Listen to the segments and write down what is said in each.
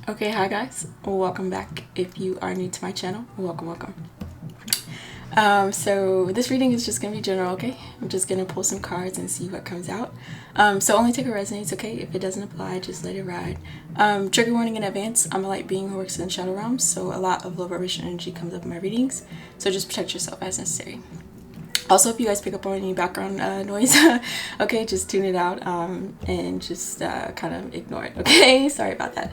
Okay, hi guys, welcome back. If you are new to my channel, welcome. So this reading is just gonna be general, okay? I'm just gonna pull some cards and see what comes out. So only take what resonates, okay? If it doesn't apply, just let it ride. Trigger warning in advance. I'm a light being who works in shadow realms, so a lot of low vibration energy comes up in my readings. So just protect yourself as necessary. Also, if you guys pick up on any background noise, okay, just tune it out and just kind of ignore it, okay? Sorry about that.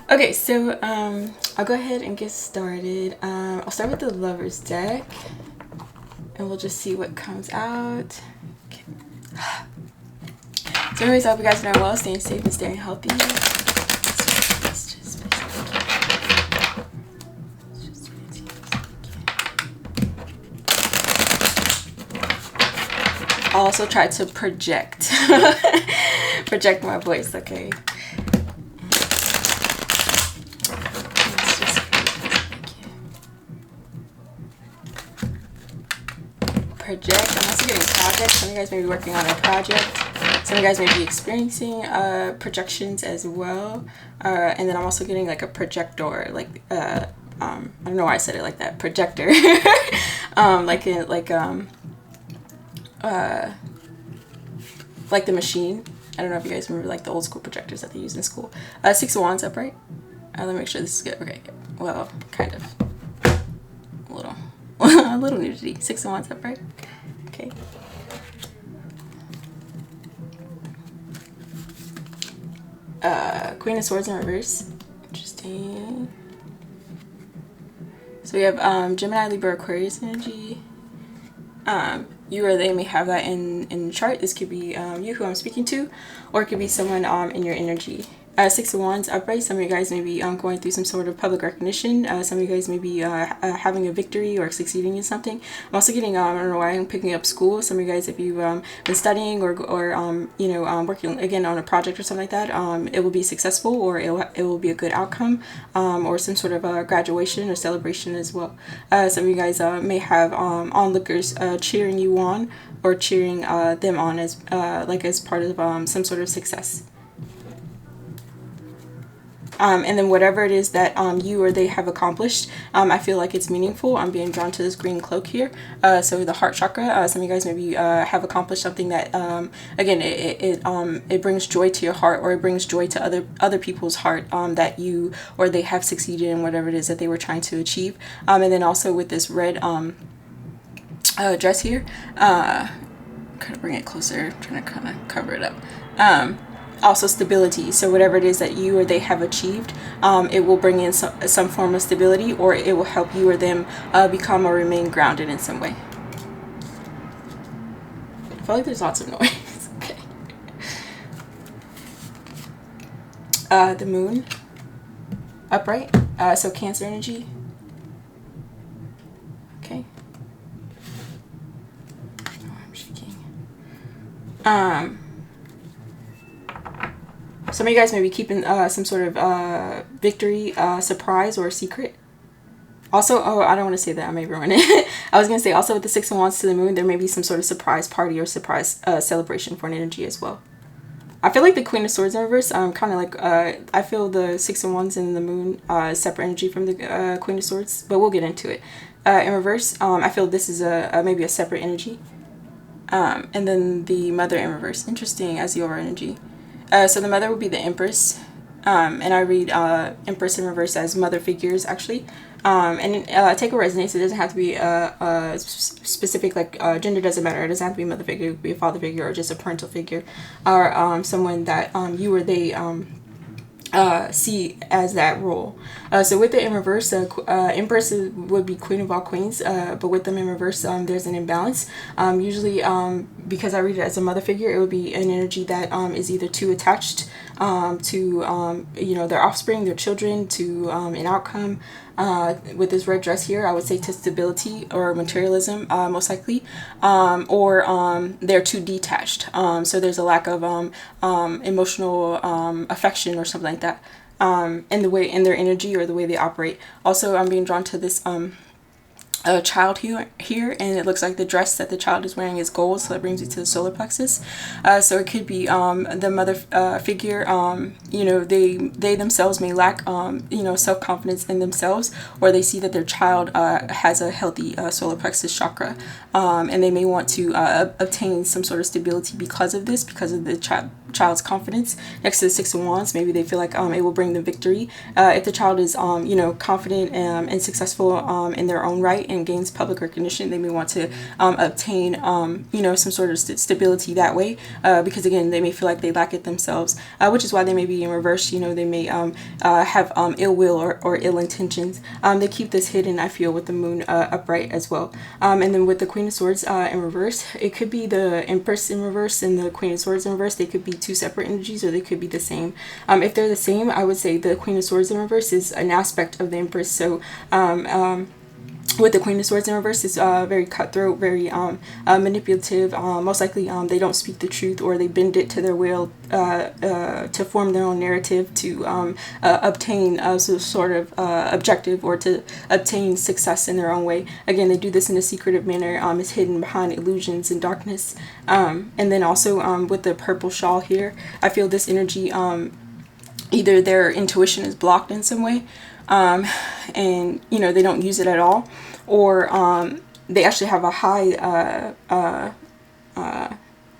Okay, so I'll go ahead and get started. I'll start with the Lover's deck, and we'll just see what comes out. Okay. So anyways, I hope you guys are doing well, staying safe and staying healthy. I'll also try to project my voice, okay? Project. I'm also getting projects. Some of you guys may be working on a project. Some of you guys may be experiencing projections as well. And then I'm also getting like a projector, like I don't know why I said it like that. Projector, like the machine. I don't know if you guys remember like the old school projectors that they used in school. Six of Wands upright. Let me make sure this is good. Okay. Well, kind of. A little. A little nudity. Six of Wands upright. Okay. Queen of Swords in reverse. Interesting. So we have Gemini, Libra, Aquarius energy. You or they may have that in the chart. This could be you who I'm speaking to, or it could be someone in your energy. Six of Wands upright. Some of you guys may be going through some sort of public recognition. Some of you guys may be having a victory or succeeding in something. I'm also getting I don't know why I'm picking up school. Some of you guys, if you've been studying or working again on a project or something like that, it will be successful, or it will be a good outcome, or some sort of graduation or celebration as well. Some of you guys may have onlookers cheering you on, or cheering them on as as part of some sort of success. And then whatever it is that you or they have accomplished, I feel like it's meaningful. I'm being drawn to this green cloak here. So the heart chakra, some of you guys maybe have accomplished something that, again, it brings joy to your heart, or it brings joy to other people's heart, that you or they have succeeded in whatever it is that they were trying to achieve. And then also with this red dress here, kind of bring it closer, trying to kind of cover it up. Also stability. So whatever it is that you or they have achieved, it will bring in some form of stability, or it will help you or them become or remain grounded in some way. I feel like there's lots of noise. Okay. The moon upright. So Cancer energy. Okay. Oh, I'm shaking. Some of you guys may be keeping some sort of victory surprise or secret. Also, oh, I don't want to say that. I may ruin it. I was going to say also with the Six of Wands to the moon, there may be some sort of surprise party or surprise celebration for an energy as well. I feel like the Queen of Swords in reverse, kind of like, I feel the Six of Wands and the moon separate energy from the Queen of Swords, but we'll get into it. In reverse, I feel this is maybe a separate energy. And then the Mother in reverse. Interesting, as the overall energy. So the Mother would be the Empress, and I read Empress in reverse as mother figures, actually. And take what resonates. It doesn't have to be a specific, like, gender doesn't matter. It doesn't have to be a mother figure. It could be a father figure, or just a parental figure, or someone that you or they see as that role. So with it in reverse, Empress would be Queen of all queens, but with them in reverse, there's an imbalance. Usually, because I read it as a mother figure, it would be an energy that is either too attached to their offspring, their children, to an outcome. With this red dress here, I would say to stability or materialism, most likely, or they're too detached. So there's a lack of emotional affection or something like that, in their energy or the way they operate. Also, I'm being drawn to this a child here, and it looks like the dress that the child is wearing is gold, so it brings you to the solar plexus. So it could be the mother figure, you know, they themselves may lack you know, self-confidence in themselves, or they see that their child has a healthy solar plexus chakra, and they may want to obtain some sort of stability because of this, because of the child's confidence. Next to the Six of Wands, maybe they feel like it will bring them victory. If the child is you know, confident and successful in their own right and gains public recognition, they may want to obtain you know, some sort of stability that way, because again, they may feel like they lack it themselves, which is why they may be in reverse. You know, they may have ill will or ill intentions. They keep this hidden, I feel, with the moon upright as well. And then with the Queen of Swords in reverse, it could be the Empress in reverse and the Queen of Swords in reverse. They could be two separate energies, or they could be the same. If they're the same, I would say the Queen of Swords in reverse is an aspect of the Empress. So with the Queen of Swords in reverse, it's very cutthroat, very manipulative. Most likely they don't speak the truth, or they bend it to their will to form their own narrative to obtain some sort of objective, or to obtain success in their own way. Again, they do this in a secretive manner. It's hidden behind illusions and darkness. And then also with the purple shawl here, I feel this energy, either their intuition is blocked in some way, and you know, they don't use it at all, or they actually have a high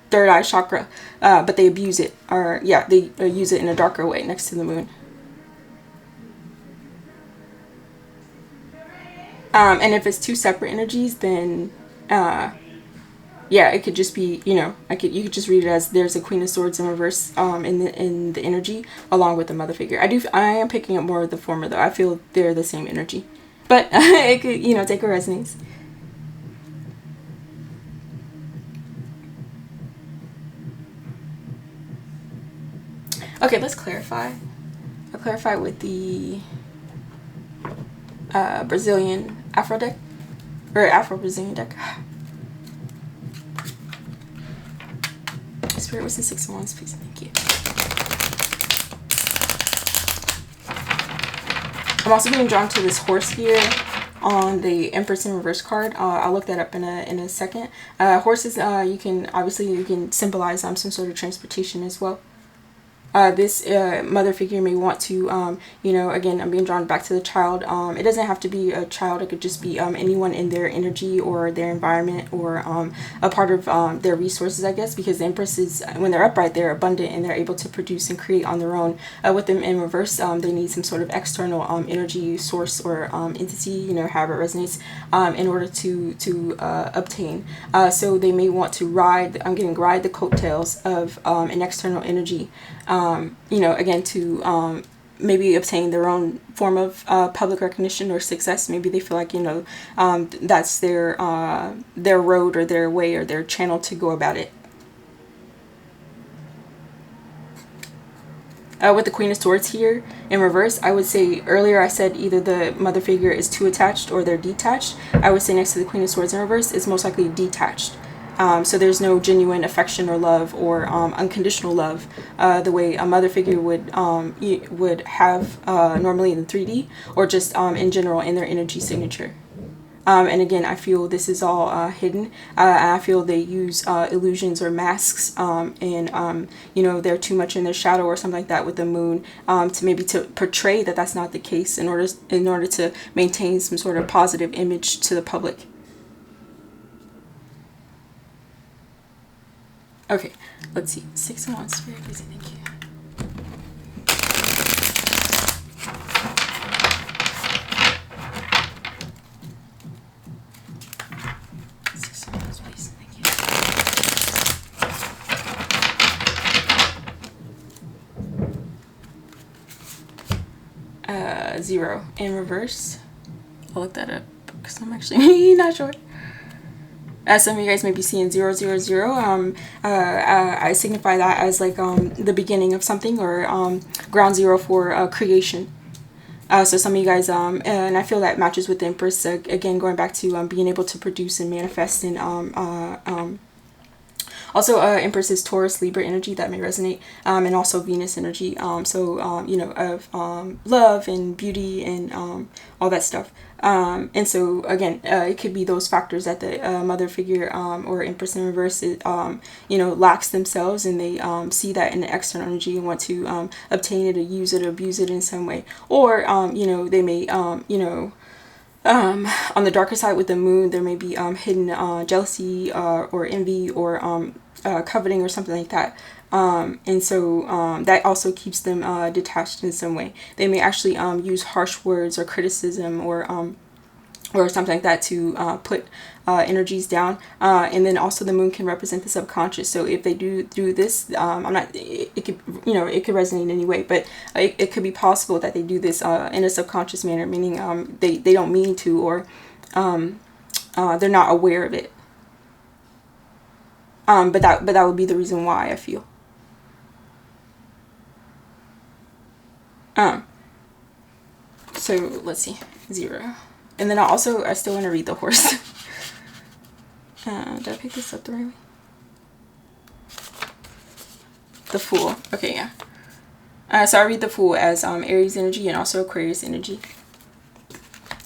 third eye chakra, but they abuse it, or yeah, they use it in a darker way next to the moon. And if it's two separate energies, then yeah, it could just be, you know, you could just read it as there's a Queen of Swords in reverse in the energy, along with the mother figure. I am picking up more of the former, though. I feel they're the same energy, but it could, you know, take a resonance. Okay, let's clarify. I'll clarify with the Brazilian Afro deck, or Afro-Brazilian deck. Spirit was the Six of Wands, please. Thank you. I'm also being drawn to this horse here on the Empress in reverse card. I'll look that up in a second. Horses, you can symbolize some sort of transportation as well. This mother figure may want to, you know, again, I'm being drawn back to the child. It doesn't have to be a child. It could just be anyone in their energy or their environment, or a part of their resources, I guess, because the Empress is, when they're upright, they're abundant and they're able to produce and create on their own. With them in reverse, they need some sort of external energy source or entity, you know, however it resonates, in order to obtain. So they may want to ride the coattails of an external energy. You know, again, to maybe obtain their own form of public recognition or success. Maybe they feel like, you know, that's their road or their way or their channel to go about it. With the Queen of Swords here in reverse, I would say earlier I said either the mother figure is too attached or they're detached. I would say next to the Queen of Swords in reverse, it's most likely detached. So there's no genuine affection or love or unconditional love the way a mother figure would have normally in 3D, or just in general in their energy signature. And again, I feel this is all hidden. I feel they use illusions or masks, and you know, they're too much in their shadow or something like that with the moon, to portray that that's not the case in order to maintain some sort of positive image to the public. Okay, let's see. Six of Wands, Spirit, please, thank you. Six of Wands, please, thank you. 0 in reverse. I'll look that up because I'm actually not sure. As some of you guys may be seeing 0, 0, 0, I signify that as like the beginning of something, or ground zero for creation. So some of you guys, and I feel that matches with the Empress, again, going back to being able to produce and manifest and Also, Empress is Taurus, Libra energy that may resonate, and also Venus energy. You know, of love and beauty and all that stuff. And so again, it could be those factors that the mother figure or Empress in reverse, you know, lacks themselves, and they see that in the external energy and want to obtain it or use it or abuse it in some way. Or, you know, they may, you know, on the darker side with the moon, there may be hidden jealousy or envy or coveting or something like that. And so that also keeps them detached in some way. They may actually use harsh words or criticism or something like that to put energies down. And then also the moon can represent the subconscious. So if they do this, I'm not, it could, you know, it could resonate in any way, but it could be possible that they do this in a subconscious manner, meaning they don't mean to, or they're not aware of it. But that would be the reason why, I feel. So let's see, 0. And then I still want to read the horse. Did I pick this up the right way? The Fool. Okay, yeah. So I read the Fool as Aries energy and also Aquarius energy.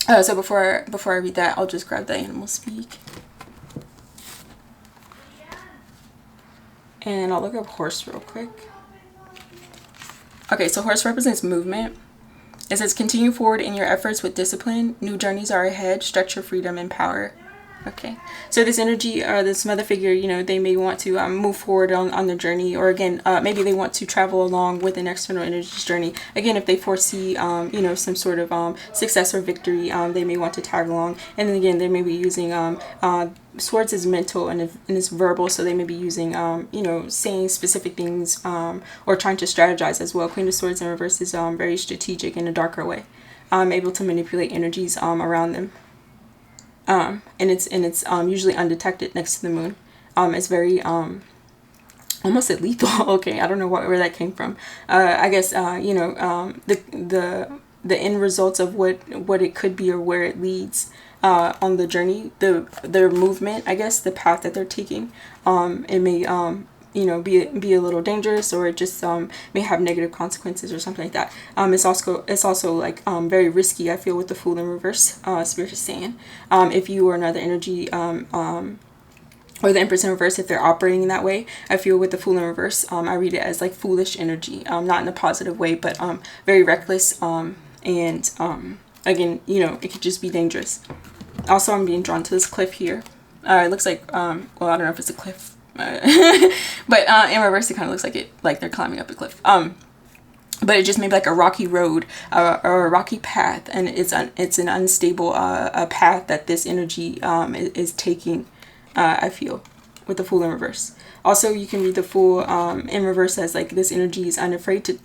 So before I read that, I'll just grab the animal speak. And I'll look up horse real quick. Okay, so horse represents movement. It says, continue forward in your efforts with discipline. New journeys are ahead. Stretch your freedom and power. Okay, so this energy, this mother figure, you know, they may want to move forward on their journey, or again, maybe they want to travel along with an external energy's journey. Again, if they foresee, you know, some sort of success or victory, they may want to tag along. And then again, they may be using swords is mental and it's verbal, so they may be using, you know, saying specific things or trying to strategize as well. Queen of Swords in reverse is very strategic in a darker way, able to manipulate energies around them. And it's usually undetected next to the moon. It's very almost lethal. Okay, I don't know where that came from. I guess you know, the end results of what it could be or where it leads on the journey, their movement, I guess the path that they're taking. It may you know, be a little dangerous, or it just may have negative consequences or something like that. It's also like very risky, I feel, with the Fool in reverse. Spirit is saying, if you or another energy or the Empress in reverse, if they're operating in that way, I feel with the Fool in reverse, I read it as like foolish energy, not in a positive way, but very reckless, and again, you know, it could just be dangerous. Also, I'm being drawn to this cliff here. It looks like well, I don't know if it's a cliff. But in reverse, it kind of looks like they're climbing up a cliff. But it just may be like a rocky road or a rocky path, and it's an unstable path that this energy is taking. I feel with the Fool in reverse. Also, you can read the Fool in reverse as like this energy is unafraid.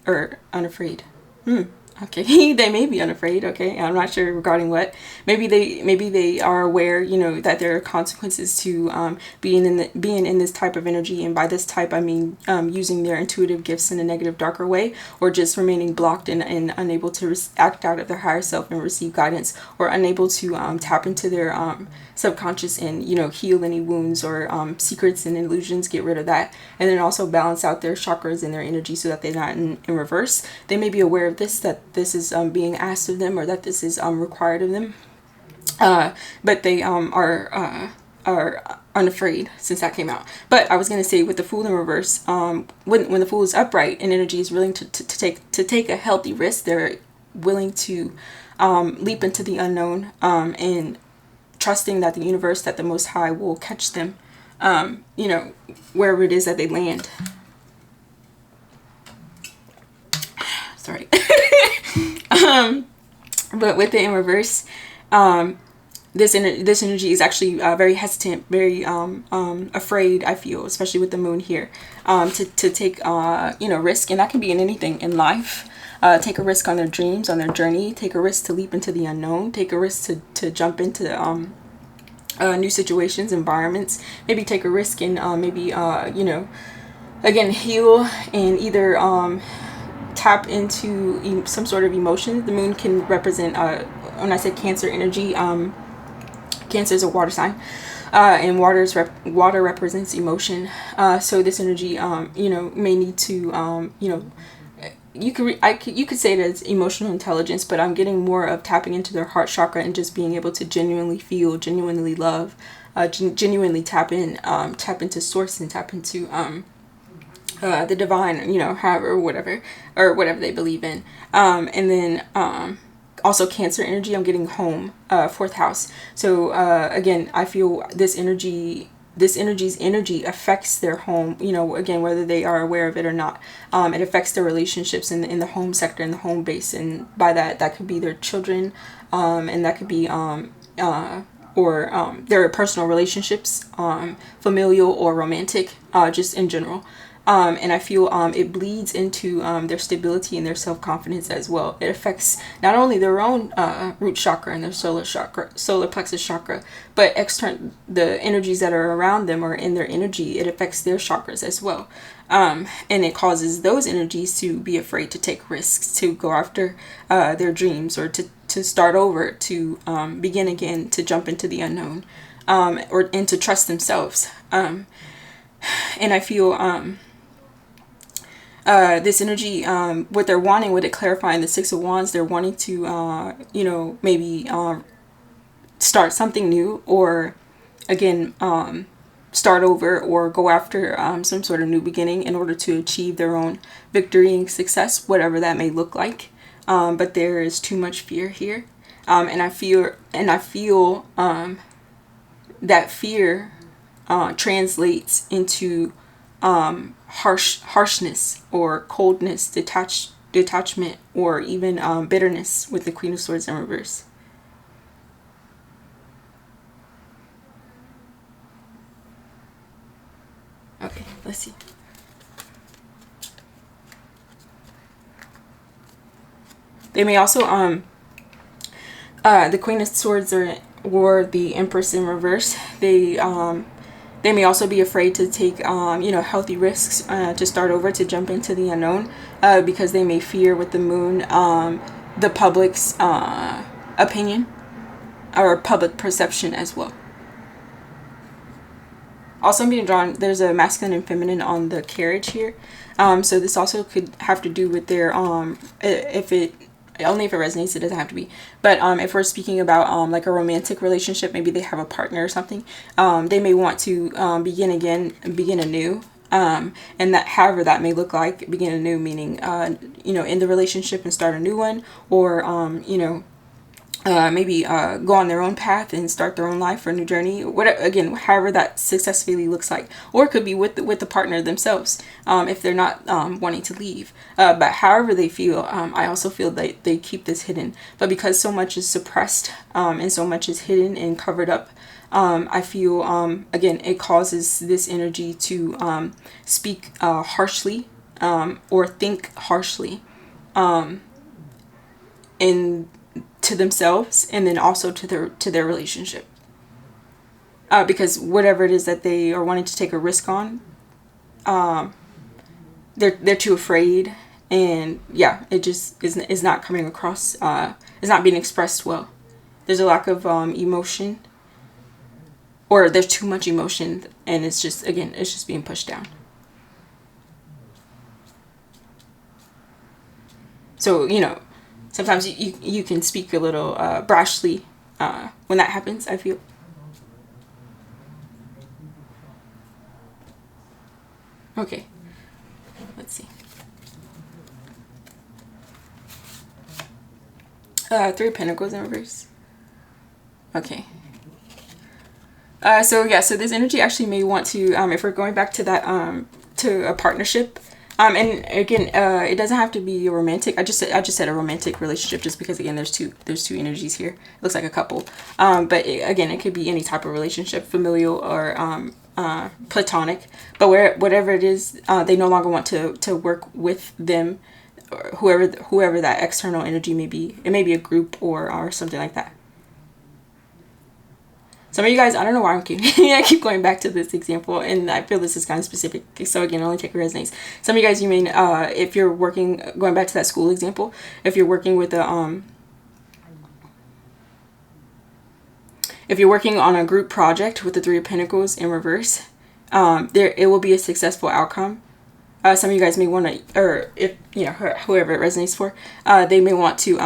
Okay, they may be unafraid. Okay, I'm not sure regarding what. Maybe they are aware, you know, that there are consequences to being in this type of energy, and by this type I mean using their intuitive gifts in a negative, darker way, or just remaining blocked and unable to act out of their higher self and receive guidance, or unable to tap into their subconscious and, you know, heal any wounds or secrets and illusions, get rid of that, and then also balance out their chakras and their energy so that they're not in reverse. They may be aware of this, that this is being asked of them, or that this is required of them, but they are unafraid since that came out. But I was going to say with the Fool in reverse, when the Fool is upright and energy is willing to take a healthy risk, they're willing to leap into the unknown, and trusting that the universe, that the Most High will catch them, you know, wherever it is that they land. Sorry. But with it in reverse, this energy is actually very hesitant, very afraid, I feel, especially with the moon here, to take you know, risk, and that can be in anything in life. Take a risk on their dreams, on their journey. Take a risk to leap into the unknown. Take a risk to jump into new situations, environments. Maybe take a risk in maybe you know, again, heal and either tap into some sort of emotion. The moon can represent when I said Cancer energy, Cancer is a water sign. And water represents emotion. So this energy, may need to, you could say that it's emotional intelligence, but I'm getting more of tapping into their heart chakra and just being able to genuinely feel, genuinely love, genuinely tap into source and tap into the divine, however, whatever they believe in. And then also Cancer energy, I'm getting home, fourth house. So again, I feel this energy's energy affects their home, again, whether they are aware of it or not. It affects their relationships in the home sector, in the home base, and by that could be their children, and that could be their personal relationships, familial or romantic, just in general. And I feel it bleeds into their stability and their self-confidence as well. It affects not only their own root chakra and their solar plexus chakra, but the energies that are around them or in their energy, it affects their chakras as well. And it causes those energies to be afraid to take risks, to go after their dreams, or to start over, to begin again, to jump into the unknown, and to trust themselves. And I feel this energy, what they're wanting, with it clarifying the Six of Wands, they're wanting to, maybe start something new, or again, start over, or go after some sort of new beginning in order to achieve their own victory and success, whatever that may look like. But there is too much fear here, and I feel that fear translates into harshness or coldness, detachment, or even bitterness with the Queen of Swords in reverse. Okay, let's see. They may also the Queen of Swords or the Empress in reverse. They may also be afraid to take, healthy risks, to start over, to jump into the unknown, because they may fear with the moon, the public's opinion or public perception as well. Also, I'm being drawn, there's a masculine and feminine on the carriage here. So this also could have to do with their, only if it resonates, it doesn't have to be. But if we're speaking about like a romantic relationship, maybe they have a partner or something, they may want to begin anew. And that, however that may look like, begin anew, meaning, in the relationship and start a new one, or, maybe go on their own path and start their own life or a new journey. Whatever, again, however that successfully looks like, or it could be with the partner themselves, if they're not wanting to leave. But however they feel, I also feel that they keep this hidden. But because so much is suppressed, and so much is hidden and covered up, I feel again, it causes this energy to speak harshly, or think harshly, in to themselves, and then also to their relationship, because whatever it is that they are wanting to take a risk on, they're too afraid, and yeah, it just is not coming across, it's not being expressed well. There's a lack of emotion, or there's too much emotion, and it's just being pushed down. So sometimes you can speak a little brashly when that happens, I feel. Okay, let's see. Three of Pentacles in reverse. Okay. So this energy actually may want to, if we're going back to that, to a partnership, and again, it doesn't have to be a romantic. I just said a romantic relationship, just because again, there's two energies here. It looks like a couple, but again, it could be any type of relationship, familial or platonic. But whatever it is, they no longer want to work with them, or whoever that external energy may be. It may be a group or something like that. Some of you guys, I don't know why I keep going back to this example, and I feel this is kind of specific. So again, only take it resonates. Some of you guys, you may, if you're working, going back to that school example, if you're working with a, if you're working on a group project with the Three of Pentacles in reverse, there it will be a successful outcome. Some of you guys may want to, or if whoever it resonates for, they may want to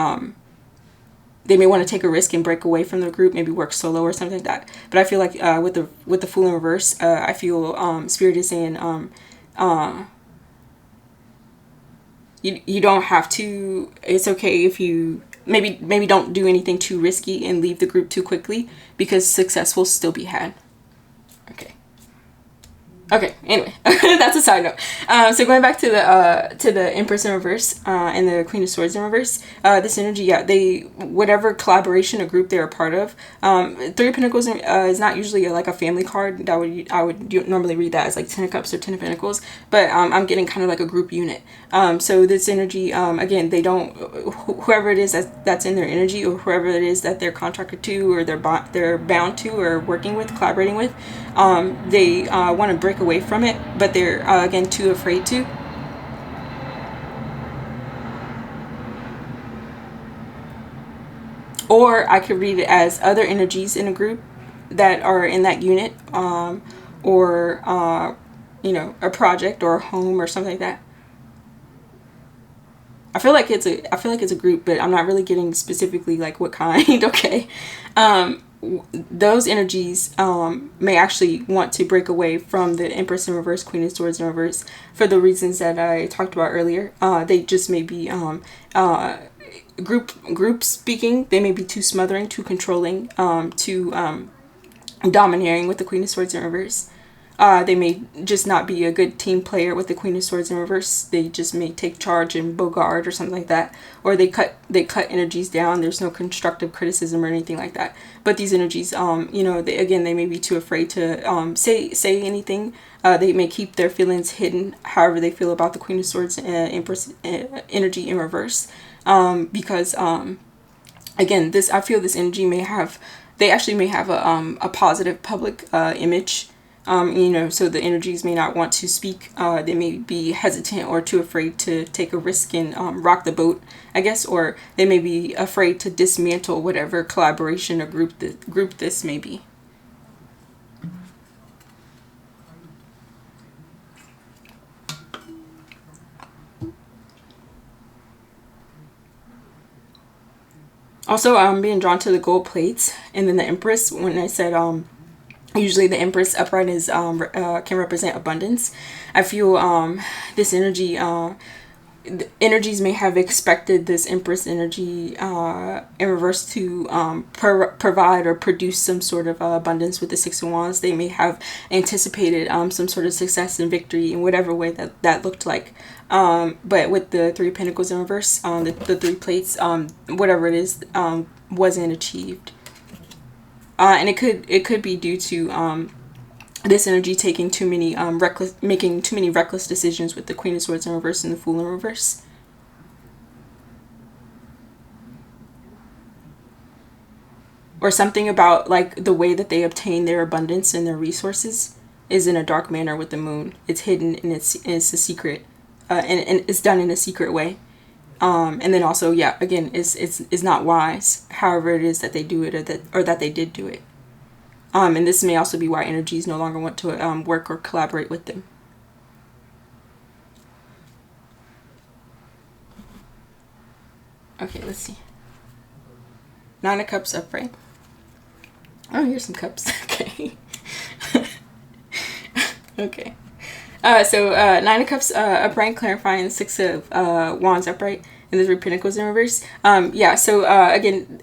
take a risk and break away from the group, maybe work solo or something like that. But I feel like with the Fool in reverse, I feel Spirit is saying you don't have to. It's okay if you maybe don't do anything too risky and leave the group too quickly, because success will still be had. Okay, anyway, that's a side note. So going back to the Empress in reverse and the Queen of Swords in reverse, this energy, whatever collaboration or group they're a part of, Three of Pentacles is not usually like a family card. I would normally read that as like Ten of Cups or Ten of Pentacles, but I'm getting kind of like a group unit. So this energy, again, they don't, whoever it is that's in their energy, or whoever it is that they're contracted to, or they're bound to, or working with, collaborating with, they want to break away from it, but they're again too afraid to. Or I could read it as other energies in a group that are in that unit, or a project or a home or something like that. I feel like it's a group, but I'm not really getting specifically like what kind. Okay. Those energies may actually want to break away from the Empress in reverse, Queen of Swords in reverse, for the reasons that I talked about earlier. They just may be group speaking. They may be too smothering, too controlling, too domineering with the Queen of Swords in reverse. They may just not be a good team player with the Queen of Swords in reverse. They just may take charge and bogard or something like that. Or they cut energies down. There's no constructive criticism or anything like that. But these energies, they may be too afraid to say anything. They may keep their feelings hidden, however they feel about the Queen of Swords Empress energy in reverse. Because again, I feel this energy may have a positive public image. So the energies may not want to speak. They may be hesitant or too afraid to take a risk and rock the boat, I guess, or they may be afraid to dismantle whatever collaboration or group this may be. Also, I'm being drawn to the gold plates, and then the Empress. When I said usually the Empress upright is can represent abundance. I feel this energy, the energies may have expected this Empress energy in reverse to provide or produce some sort of abundance with the Six of Wands. They may have anticipated some sort of success and victory in whatever way that looked like. But with the Three of Pentacles in reverse, the three plates, whatever it is, wasn't achieved. And it could be due to this energy taking making too many reckless decisions with the Queen of Swords in reverse and the Fool in reverse. Or something about like the way that they obtain their abundance and their resources is in a dark manner with the Moon. It's hidden and it's a secret, and it's done in a secret way. And then also, again, is not wise, however it is that they do it, or that they did do it. And this may also be why energies no longer want to work or collaborate with them. Okay, let's see. Nine of Cups upright. Oh, here's some cups. Okay. Okay. So Nine of Cups upright, clarifying, Six of Wands upright, and the Three of Pentacles in reverse. So again,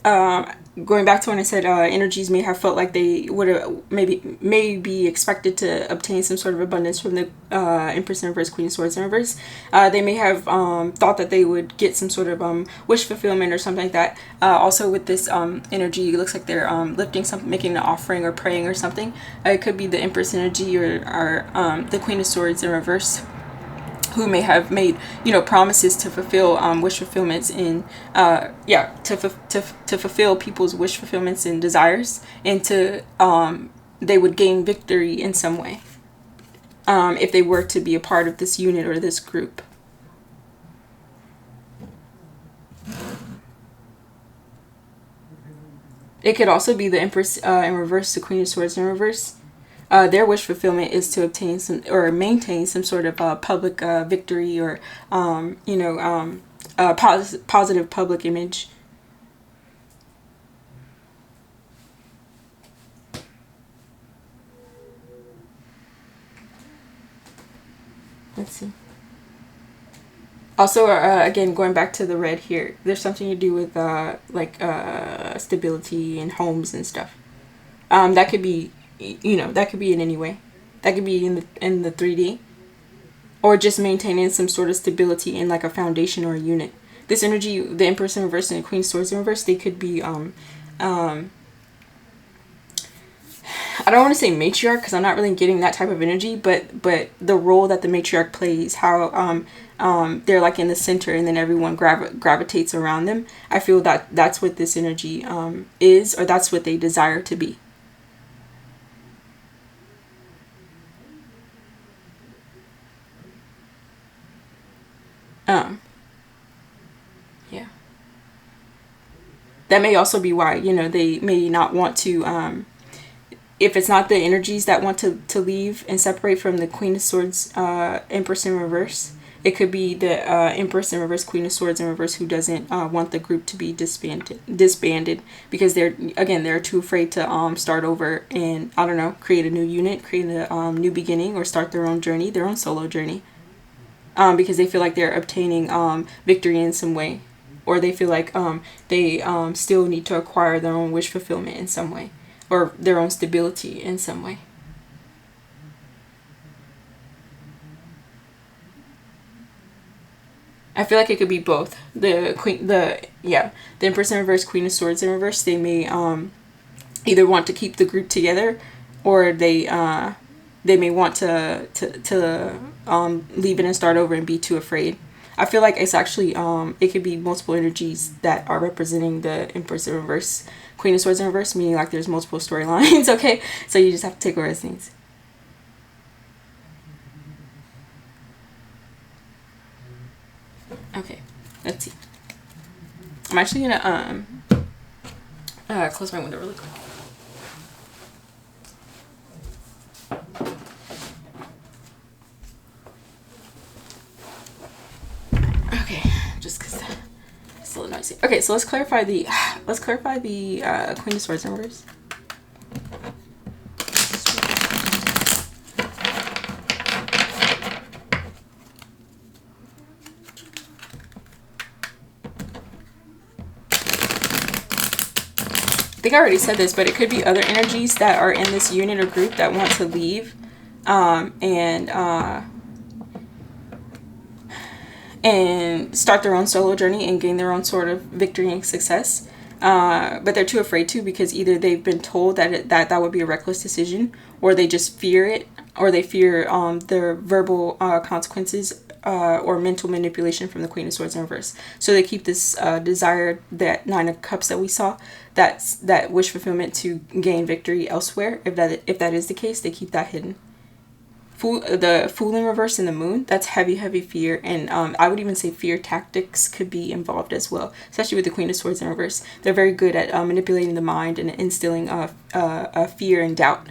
going back to when I said energies may have felt like they would have may be expected to obtain some sort of abundance from the Empress in reverse, Queen of Swords in reverse. They may have thought that they would get some sort of wish fulfillment or something like that. Also with this energy, it looks like they're lifting something, making an offering or praying or something. It could be the Empress energy or the Queen of Swords in reverse, who may have made, promises to fulfill wish fulfillments in, to fulfill people's wish fulfillments and desires, and to they would gain victory in some way if they were to be a part of this unit or this group. It could also be the Empress in reverse, the Queen of Swords in reverse. Their wish fulfillment is to obtain some or maintain some sort of public victory or, positive public image. Let's see. Also, again, going back to the red here, there's something to do with stability and homes and stuff. That could be, that could be in any way. That could be in the 3D, or just maintaining some sort of stability in like a foundation or a unit. This energy, the Empress in reverse and the Queen of Swords in reverse, they could be I don't want to say matriarch because I'm not really getting that type of energy, but the role that the matriarch plays, how they're like in the center and then everyone gravitates around them. I feel that that's what this energy is, or that's what they desire to be. Yeah. That may also be why, they may not want to if it's not the energies that want to leave and separate from the Queen of Swords, Empress in reverse, it could be the Empress in reverse, Queen of Swords in reverse, who doesn't want the group to be disbanded because they're too afraid to start over and, I don't know, create a new unit, create a new beginning, or start their own journey, their own solo journey, because they feel like they're obtaining victory in some way, or they feel like they still need to acquire their own wish fulfillment in some way, or their own stability in some way. I feel like it could be both. The Empress in reverse, Queen of Swords in reverse. They may either want to keep the group together, or they may want to leave it and start over and be too afraid. I feel like it's actually it could be multiple energies that are representing the Empress in reverse, Queen of Swords in reverse, meaning like there's multiple storylines. Okay, so you just have to take what resonates. Okay, let's see. I'm actually gonna close my window really quick. Okay, just because it's a little noisy. Okay, so let's clarify the Queen of Swords in reverse. I think I already said this, but it could be other energies that are in this unit or group that want to leave and start their own solo journey and gain their own sort of victory and success. But they're too afraid to, because either they've been told that would be a reckless decision, or they just fear it, or they fear their verbal consequences or mental manipulation from the Queen of Swords in reverse. So they keep this desire, that Nine of Cups that we saw, that wish fulfillment to gain victory elsewhere. If that is the case, they keep that hidden. The Fool in reverse and the Moon, that's heavy fear, and I would even say fear tactics could be involved as well, especially with the Queen of Swords in reverse. They're very good at manipulating the mind and instilling fear and doubt.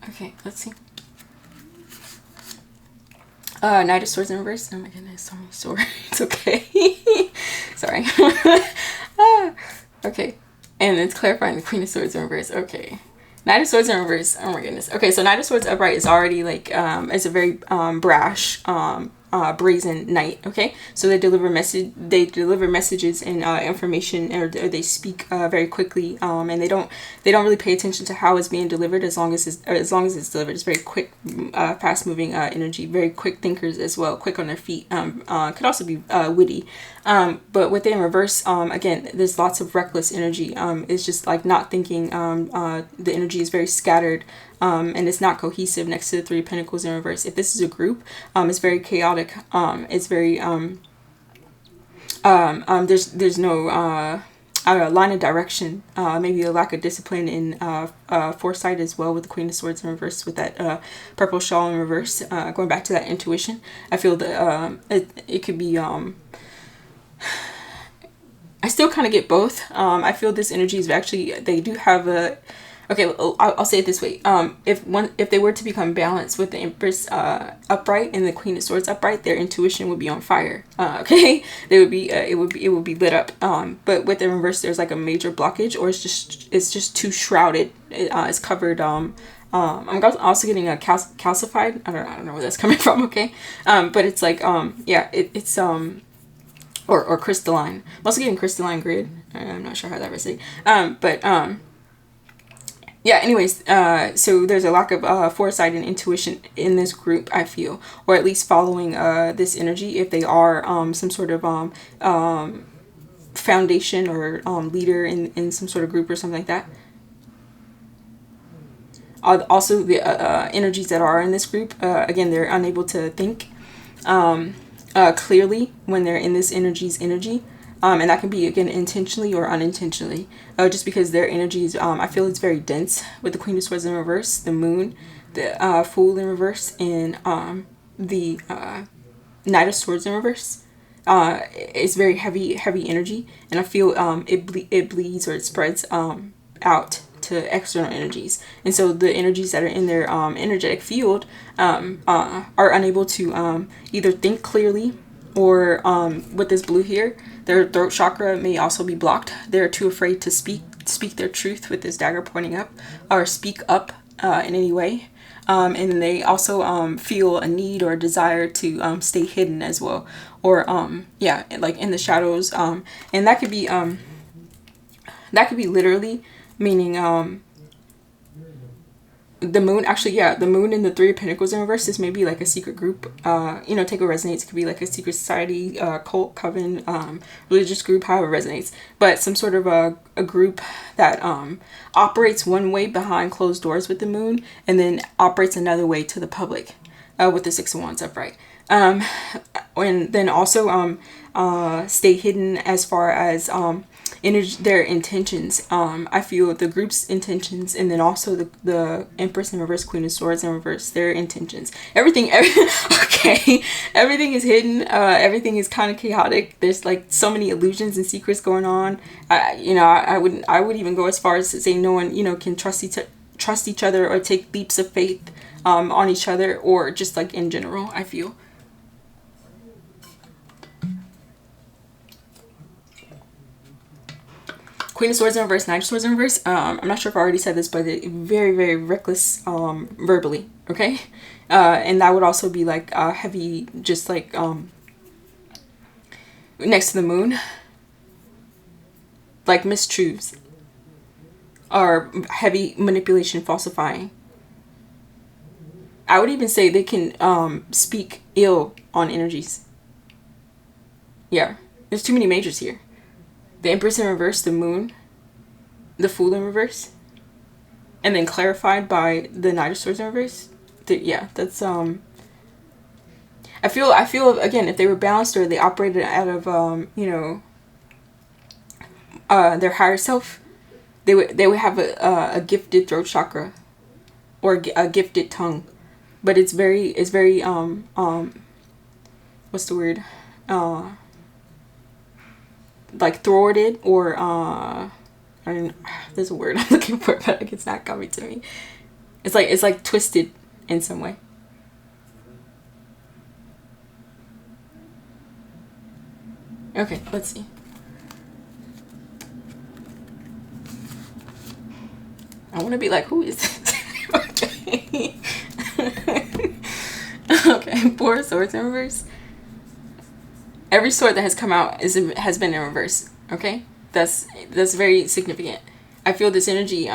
Okay, let's see. Knight of Swords in reverse. Oh my goodness, so many swords. It's okay. Sorry. Okay. And it's clarifying the Queen of Swords in reverse. Okay. Knight of Swords in reverse. Oh my goodness. Okay, so Knight of Swords upright is already like it's a very brash brazen knight. Okay, so they deliver messages and information, or they speak very quickly, and they don't really pay attention to how it's being delivered, as long as it's delivered. It's very quick, fast moving energy, very quick thinkers as well, quick on their feet. Could also be witty. But with in reverse, again, there's lots of reckless energy. It's just like not thinking. The energy is very scattered, and it's not cohesive next to the Three of Pentacles in reverse. If this is a group, it's very chaotic. It's very There's no line of direction, maybe a lack of discipline in foresight as well, with the Queen of Swords in reverse, with that purple shawl in reverse. Going back to that intuition, I feel that it could be. I still kind of get both. I feel this energy is actually, they do have a. Okay, I'll say it this way. If they were to become balanced with the Empress upright and the Queen of Swords upright, their intuition would be on fire. Okay, they would be. It would be lit up. But with the reverse, there's like a major blockage, or it's just too shrouded. It's covered. I'm also getting a calcified. I don't know where that's coming from. Okay, but it's like yeah, it's or crystalline. I'm also getting crystalline grid. I'm not sure how that resonates. But yeah, anyways, so there's a lack of foresight and intuition in this group, I feel, or at least following this energy, if they are some sort of foundation or leader in some sort of group or something like that. Also, the energies that are in this group, again, they're unable to think clearly when they're in this energy. And that can be, again, intentionally or unintentionally, just because their energies, I feel it's very dense with the Queen of Swords in reverse, the Moon, the Fool in reverse, and the Knight of Swords in reverse. It's very heavy energy, and I feel it bleeds or it spreads out to external energies. And so the energies that are in their energetic field are unable to either think clearly, or with this blue here, their throat chakra may also be blocked. They're too afraid to speak their truth with this dagger pointing up, or speak up in any way. And they also feel a need or a desire to stay hidden as well, or yeah, like in the shadows. And that could be literally meaning the Moon, actually, yeah, the Moon and the Three of Pentacles in reverse is maybe like a secret group. Take what resonates. It could be like a secret society, cult, coven, religious group, however it resonates. But some sort of a group that operates one way behind closed doors with the Moon, and then operates another way to the public with the Six of Wands upright. And then also stay hidden as far as their intentions. I feel the group's intentions, and then also the Empress in reverse, Queen of Swords in reverse, their intentions. Everything okay, everything is hidden. Everything is kind of chaotic. There's like so many illusions and secrets going on. I would even go as far as to say no one can trust each other or take leaps of faith on each other, or just like in general, I feel. Queen of Swords in reverse, Knight of Swords in reverse. I'm not sure if I already said this, but very, very reckless verbally, okay? And that would also be like heavy, just like next to the Moon. Like mistruths. Or heavy manipulation, falsifying. I would even say they can speak ill on energies. Yeah, there's too many majors here. The Empress in reverse, the Moon, the Fool in reverse, and then clarified by the Knight of Swords in reverse. Yeah, that's I feel again, if they were balanced or they operated out of their higher self, they would have a gifted throat chakra, or a gifted tongue, but it's very what's the word, like thwarted, or there's a word I'm looking for, but it's not coming to me. It's like twisted in some way. Okay, let's see. I want to be like, who is this? Okay. Okay, Four of Swords in reverse. Every sword that has come out has been in reverse. Okay, that's very significant. I feel this energy.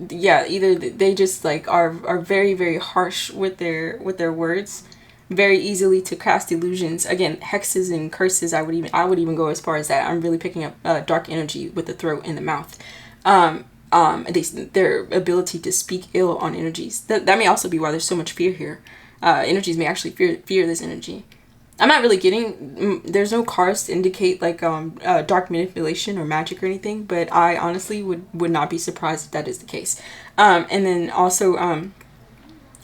Yeah, either they just like are very, very harsh with their words, very easily to cast illusions. Again, hexes and curses. I would even go as far as that. I'm really picking up dark energy with the throat and the mouth. Their ability to speak ill on energies. That may also be why there's so much fear here. Energies may actually fear this energy. I'm not really getting, there's no cards to indicate like dark manipulation or magic or anything, but I honestly would not be surprised if that is the case. And then also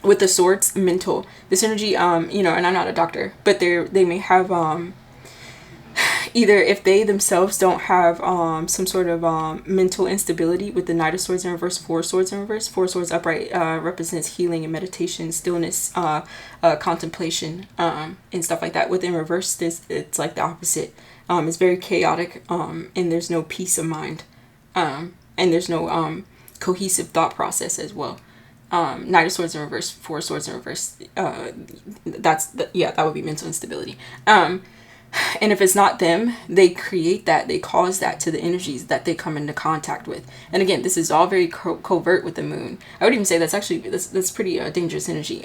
with the swords, mental, this energy, you know, and I'm not a doctor, but they may have either if they themselves don't have some sort of mental instability. With the Knight of Swords in reverse, Four Swords in reverse, Four Swords upright represents healing and meditation, stillness, contemplation, and stuff like that. Within reverse, it's like the opposite. It's very chaotic, and there's no peace of mind, and there's no cohesive thought process as well. Knight of Swords in reverse, Four Swords in reverse, that would be mental instability. And if it's not them, they create that, they cause that to the energies that they come into contact with. And again, this is all very covert with the moon. I would even say that's actually, that's pretty dangerous energy.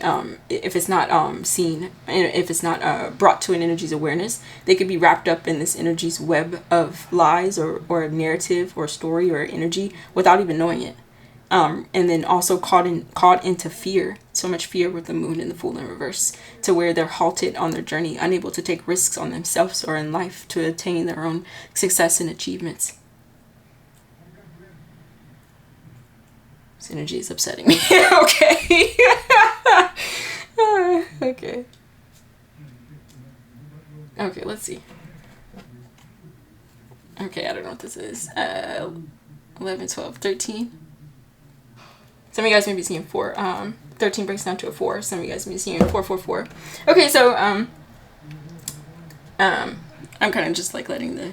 If it's not seen, and if it's not brought to an energy's awareness, they could be wrapped up in this energy's web of lies or narrative or story or energy without even knowing it. And then also caught into fear, so much fear with the moon and the Fool in reverse, to where they're halted on their journey, unable to take risks on themselves or in life to attain their own success and achievements. This energy is upsetting me. Okay. Okay. Okay, let's see. Okay, I don't know what this is. 11, 12, 13. Some of you guys may be seeing 4. 13 breaks down to a 4. Some of you guys may be seeing 4, 4, 4. Okay, so I'm kind of just like letting the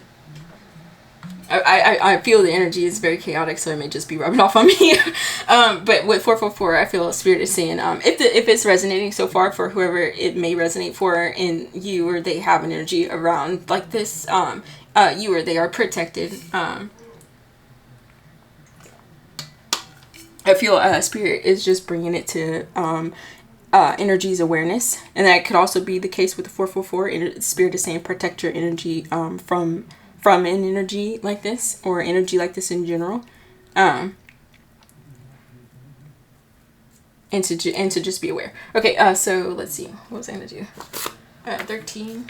I feel the energy is very chaotic, so it may just be rubbing off on me. But with 444, I feel Spirit is saying if it's resonating so far for whoever it may resonate for, and you or they have an energy around like this, you or they are protected. I feel Spirit is just bringing it to energy's awareness, and that could also be the case with the 444. Spirit is saying protect your energy from an energy like this, or energy like this in general, and to just be aware. Okay, so let's see, what was I gonna do? 13.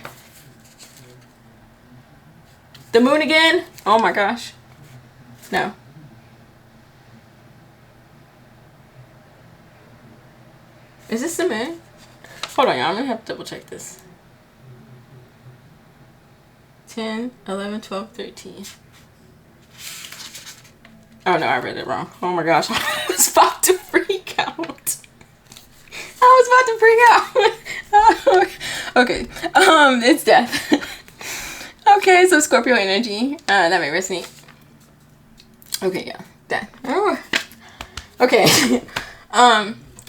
The moon again? Oh my gosh. No. Is this the moon? Hold on, y'all. I'm going to have to double check this. 10, 11, 12, 13. Oh, no, I read it wrong. Oh, my gosh. I was about to freak out. Okay. It's death. Okay, so Scorpio energy. That may resonate. Okay, yeah. Death. Oh. Okay.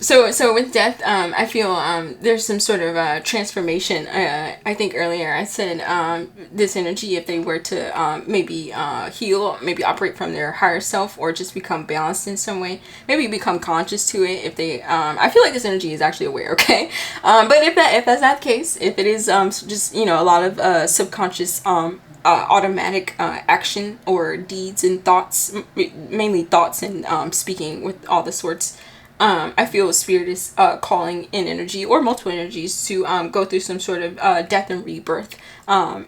So with death, I feel there's some sort of transformation. I think earlier I said this energy, if they were to maybe heal, maybe operate from their higher self, or just become balanced in some way, maybe become conscious to it. If they, I feel like this energy is actually aware. Okay, but if that's not the case, if it is just a lot of subconscious automatic action or deeds and thoughts, mainly thoughts and speaking with all the sorts. I feel Spirit is calling in energy or multiple energies to go through some sort of death and rebirth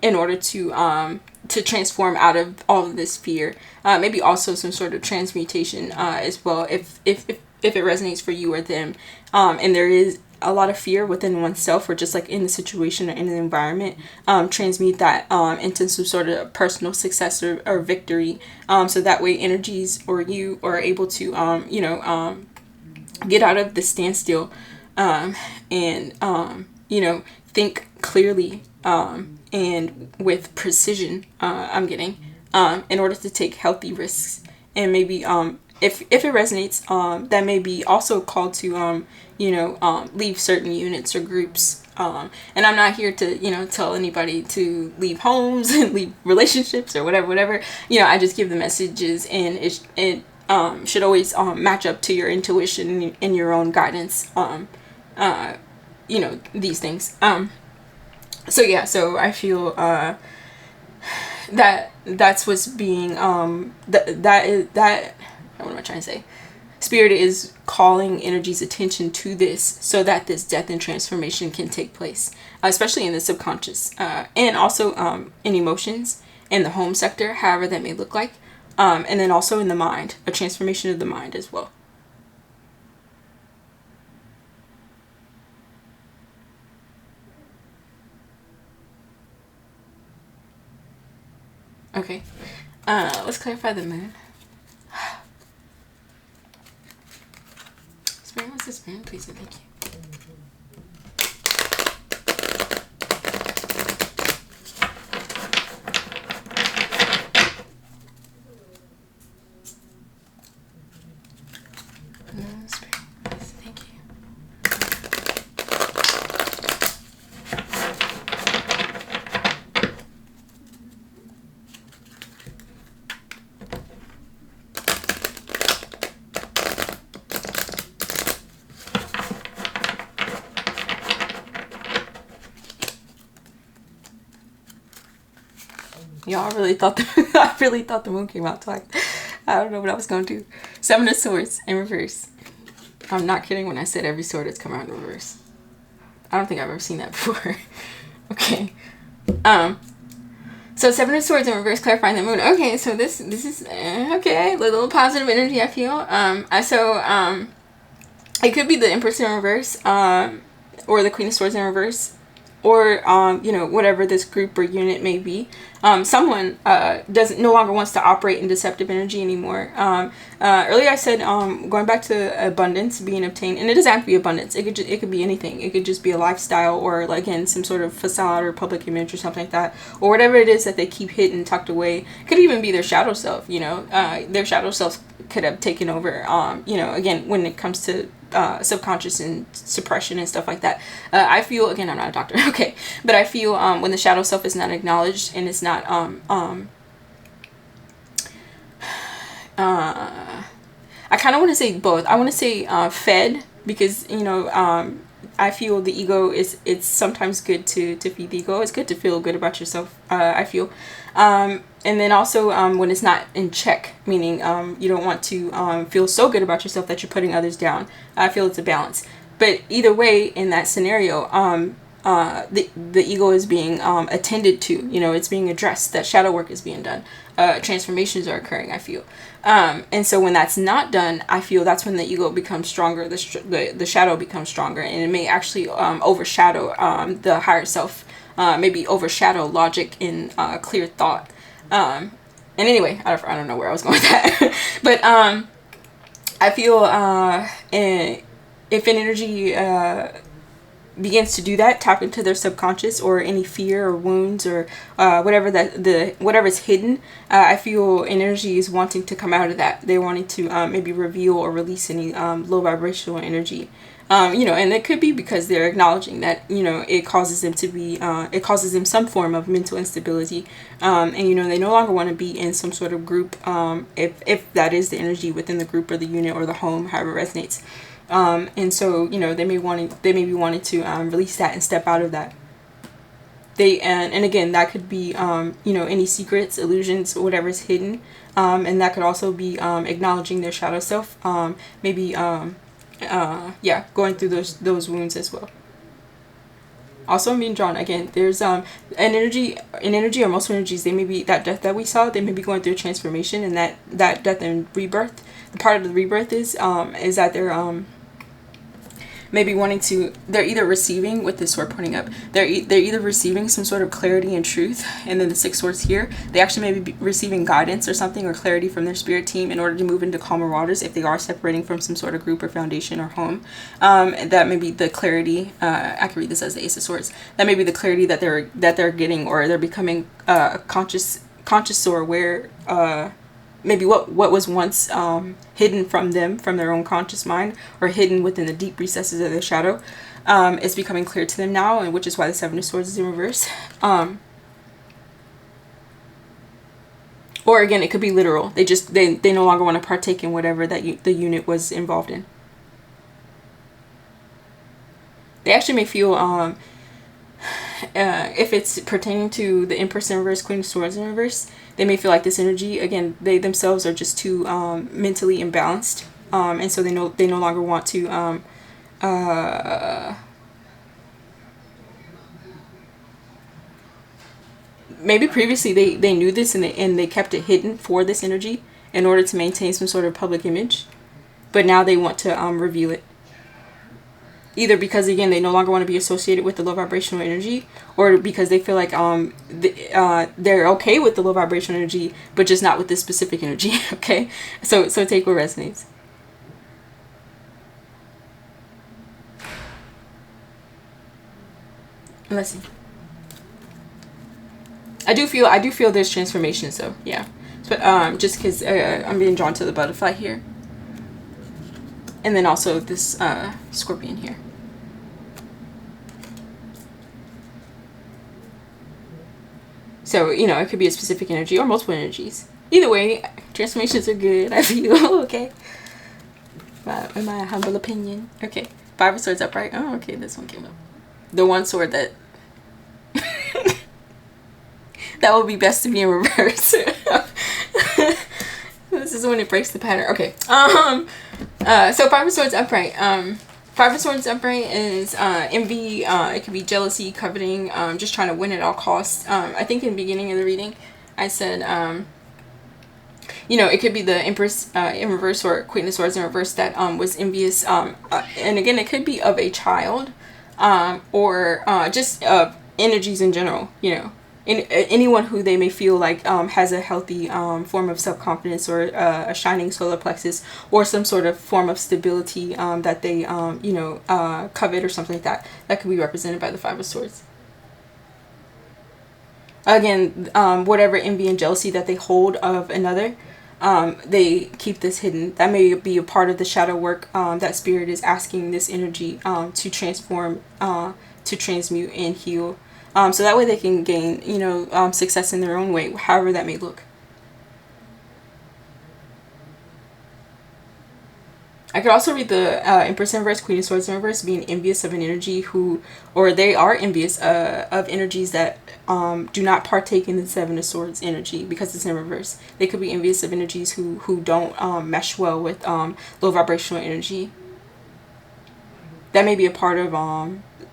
in order to transform out of all of this fear. Maybe also some sort of transmutation as well, if it resonates for you or them. And there is a lot of fear within oneself, or just like in the situation or in the environment, transmute that into some sort of personal success or victory. So that way energies or you are able to, get out of the standstill and think clearly and with precision, I'm getting, in order to take healthy risks. And maybe if it resonates, that may be also called to leave certain units or groups. And I'm not here to tell anybody to leave homes and leave relationships or whatever. I just give the messages, and it should always match up to your intuition and your own guidance, these things. So I feel that's what's being what am I trying to say? Spirit is calling energy's attention to this, so that this death and transformation can take place. especially in the subconscious, and also in emotions in the home sector, however that may look like, and then also in the mind, a transformation of the mind as well. Okay, let's clarify the moon. Spirit, what's this moon? Please and thank you. Y'all really thought I really thought the moon came out twice. I don't know what I was going to do. Seven of Swords in reverse. I'm not kidding when I said every sword has come out in reverse. I don't think I've ever seen that before. Okay. So Seven of Swords in reverse, clarifying the moon. Okay, so this is okay, a little positive energy, I feel. It could be the Empress in reverse, or the Queen of Swords in reverse, or whatever this group or unit may be. Someone no longer wants to operate in deceptive energy anymore. Earlier I said going back to abundance being obtained, and it doesn't have to be abundance. It could be anything. It could just be a lifestyle, or like, again, some sort of facade or public image or something like that, or whatever it is that they keep hidden, tucked away. It could even be their shadow self. Their shadow self could have taken over. Again, when it comes to subconscious and suppression and stuff like that, I feel, again, I'm not a doctor, okay, but I feel when the shadow self is not acknowledged and it's not I kind of want to say both. I want to say fed, because I feel the ego it's sometimes good to feed the ego. It's good to feel good about yourself, I feel. And then also when it's not in check, meaning you don't want to feel so good about yourself that you're putting others down. I feel it's a balance. But either way, in that scenario, the ego is being attended to. It's being addressed. That shadow work is being done. Transformations are occurring, I feel. And so when that's not done, I feel that's when the ego becomes stronger. The shadow becomes stronger, and it may actually overshadow the higher self. Maybe overshadow logic and clear thought. And anyway, I don't know where I was going with that. But I feel if an energy begins to do that, tap into their subconscious, or any fear or wounds, or whatever's hidden, I feel energy is wanting to come out of that. They're wanting to maybe reveal or release any low vibrational energy. And it could be because they're acknowledging that, it causes them to be, it causes them some form of mental instability. And, they no longer want to be in some sort of group, if that is the energy within the group or the unit or the home, however it resonates. And so, they may be wanting to release that and step out of that. And again, that could be, any secrets, illusions, whatever's hidden. And that could also be acknowledging their shadow self, maybe going through those wounds as well. Also, I'm being drawn again. There's an energy, or most energies, they may be that death that we saw. They may be going through a transformation, and that death and rebirth. The part of the rebirth is that they're maybe they're either receiving, with this sword pointing up, they're either receiving some sort of clarity and truth, and then the Six Swords here, they actually may be receiving guidance or something, or clarity from their spirit team in order to move into calmer waters if they are separating from some sort of group or foundation or home. That may be the clarity, I can read this as the Ace of Swords, that may be the clarity that they're getting, or they're becoming conscious or aware, maybe what was once hidden from them, from their own conscious mind, or hidden within the deep recesses of their shadow, is becoming clear to them now, and which is why the Seven of Swords is in reverse. Or again, it could be literal. They no longer want to partake in whatever that the unit was involved in. They actually may feel, if it's pertaining to the Empress in reverse, Queen of Swords in reverse, they may feel like this energy, again, they themselves are just too mentally imbalanced, and so they no longer want to maybe previously they knew this and they kept it hidden for this energy in order to maintain some sort of public image, but now they want to reveal it. Either because again they no longer want to be associated with the low vibrational energy, or because they feel like they're okay with the low vibrational energy, but just not with this specific energy. Okay, so take what resonates. Let's see. I do feel there's transformations though. Yeah, but just because I'm being drawn to the butterfly here, and then also this scorpion here. So, you know, it could be a specific energy or multiple energies. Either way, transformations are good, I feel. Okay. In my humble opinion. Okay. 5 of Swords upright. Oh, okay. This one came up. The one sword that... that would be best to be in reverse. This is when it breaks the pattern. Okay. So 5 of Swords upright. 5 of Swords upright is envy. It could be jealousy, coveting, just trying to win at all costs. I think in the beginning of the reading, I said, you know, it could be the Empress in reverse or Queen of Swords in reverse that was envious. And again, it could be of a child or just energies in general, you know. Anyone who they may feel like has a healthy form of self-confidence or a shining solar plexus or some sort of form of stability that they you know covet or something like that, that could be represented by the 5 of Swords. Again, whatever envy and jealousy that they hold of another, they keep this hidden. That may be a part of the shadow work that Spirit is asking this energy to transform, to transmute and heal. So that way they can gain, you know, success in their own way, however that may look. I could also read the Empress in reverse, Queen of Swords in reverse, being envious of an energy who, or they are envious of energies that do not partake in the 7 of Swords energy because it's in reverse. They could be envious of energies who don't mesh well with low vibrational energy. That may be a part of,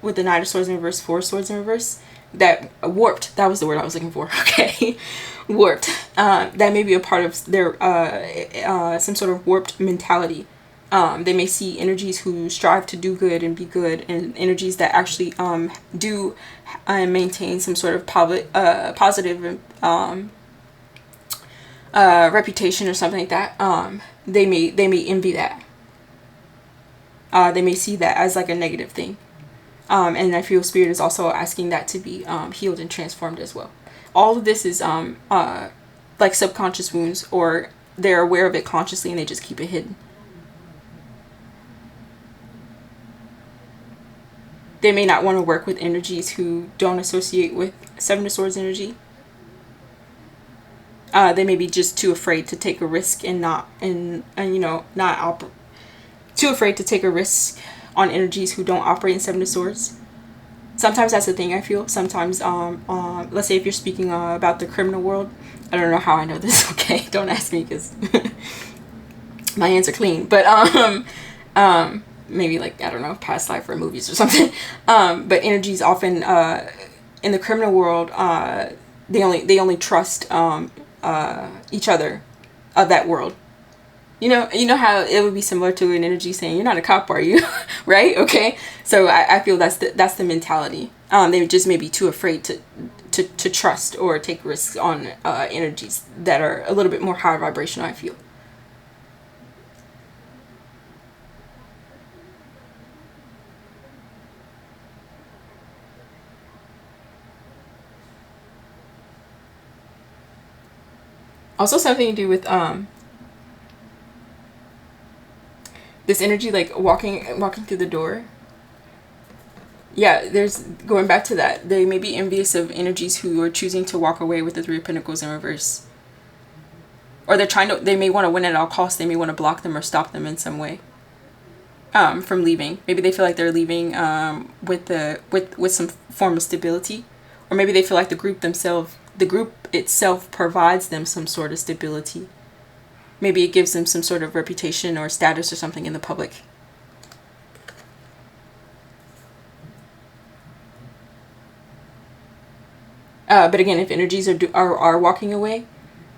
with the 9 of Swords in reverse, 4 of Swords in reverse, that warped, that was the word I was looking for. Okay. Warped. That may be a part of their some sort of warped mentality. They may see energies who strive to do good and be good, and energies that actually do maintain some sort of positive reputation or something like that. They may envy that. They may see that as like a negative thing. And I feel Spirit is also asking that to be healed and transformed as well. All of this is like subconscious wounds, or they're aware of it consciously and they just keep it hidden. They may not want to work with energies who don't associate with 7 of Swords energy. They may be just too afraid to take a risk and you know, too afraid to take a risk on energies who don't operate in 7 of Swords. Sometimes that's the thing, I feel. Sometimes, let's say if you're speaking about the criminal world, I don't know how I know this, okay? Don't ask me because my hands are clean. But maybe like, I don't know, past life or movies or something. But energies often in the criminal world, they only trust each other of that world. You know how it would be similar to an energy saying, "You're not a cop, are you?" Right? Okay. So I feel that's the mentality. They just may be too afraid to trust or take risks on energies that are a little bit more high vibrational, I feel. Also something to do with this energy, like walking through the door. Yeah, there's, going back to that, they may be envious of energies who are choosing to walk away with the 3 of Pentacles in reverse. Or they may want to win at all costs. They may want to block them or stop them in some way from leaving. Maybe they feel like they're leaving with some form of stability. Or maybe they feel like the group itself provides them some sort of stability. Maybe it gives them some sort of reputation or status or something in the public. But again, if energies are walking away,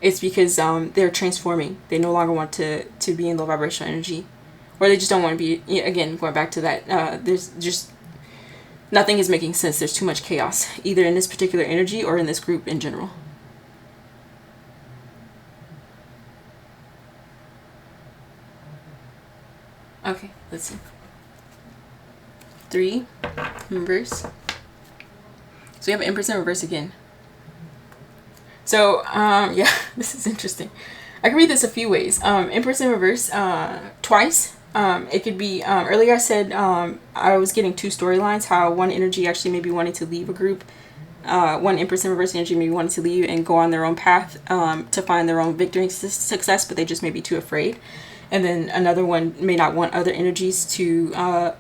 it's because they're transforming. They no longer want to be in low vibrational energy, or they just don't want to be. Again, going back to that, there's just nothing is making sense. There's too much chaos, either in this particular energy or in this group in general. Okay, let's see. 3 in reverse. So we have Empress in reverse again. So yeah, this is interesting. I can read this a few ways. Empress in reverse twice. It could be earlier I said I was getting 2 storylines, how one energy actually maybe wanted to leave a group. One Empress in reverse energy maybe wanted to leave and go on their own path to find their own victory and success, but they just may be too afraid. And then another one may not want other energies to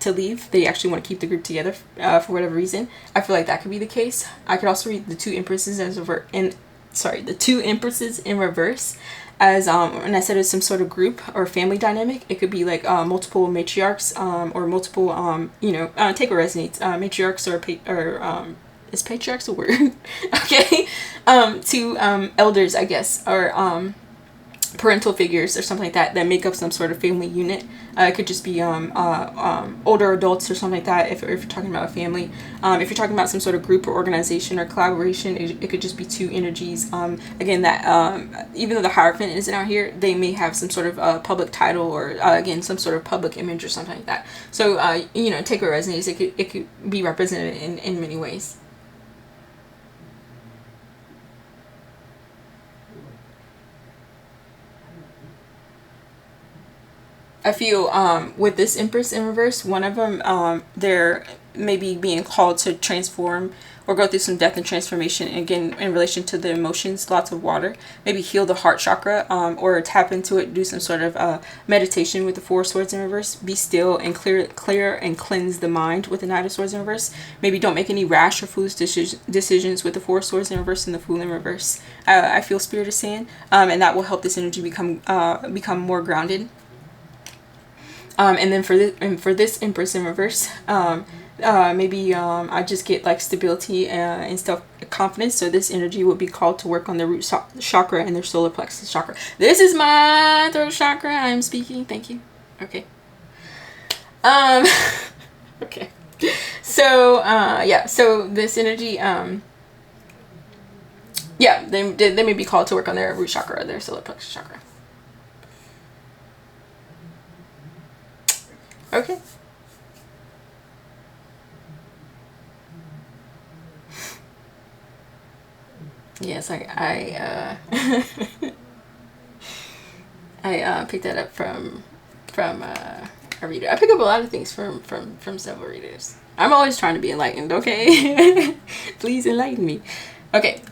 leave. They actually want to keep the group together for whatever reason. I feel like that could be the case. I could also read the 2 Empresses the 2 Empresses in reverse as when I said it's some sort of group or family dynamic. It could be like multiple matriarchs or multiple take what resonates, matriarchs or is patriarchs a word? Okay, 2 elders, I guess, or parental figures or something like that make up some sort of family unit. It could just be older adults or something like that if you're talking about a family. If you're talking about some sort of group or organization or collaboration, it could just be 2 energies. Again, that even though the Hierophant isn't out here, they may have some sort of public title or again some sort of public image or something like that. So take what resonates. It could be represented in many ways. I feel with this Empress in reverse, one of them, they're maybe being called to transform or go through some death and transformation. Again, in relation to the emotions, lots of water. Maybe heal the heart chakra or tap into it, do some sort of meditation with the 4 swords in reverse. Be still and clear and cleanse the mind with the Knight of Swords in reverse. Maybe don't make any rash or foolish decisions with the 4 swords in reverse and the Fool in reverse. I feel Spirit is saying, and that will help this energy become more grounded. And then for this Empress in reverse, maybe I just get like stability and self-confidence. So this energy would be called to work on their root chakra and their solar plexus chakra. This is my throat chakra. I am speaking. Thank you. Okay. Okay. So yeah. So this energy, yeah, they may be called to work on their root chakra or their solar plexus chakra. Okay. Yes, I I picked that up from a reader. I pick up a lot of things from several readers. I'm always trying to be enlightened, okay? Please enlighten me. Okay.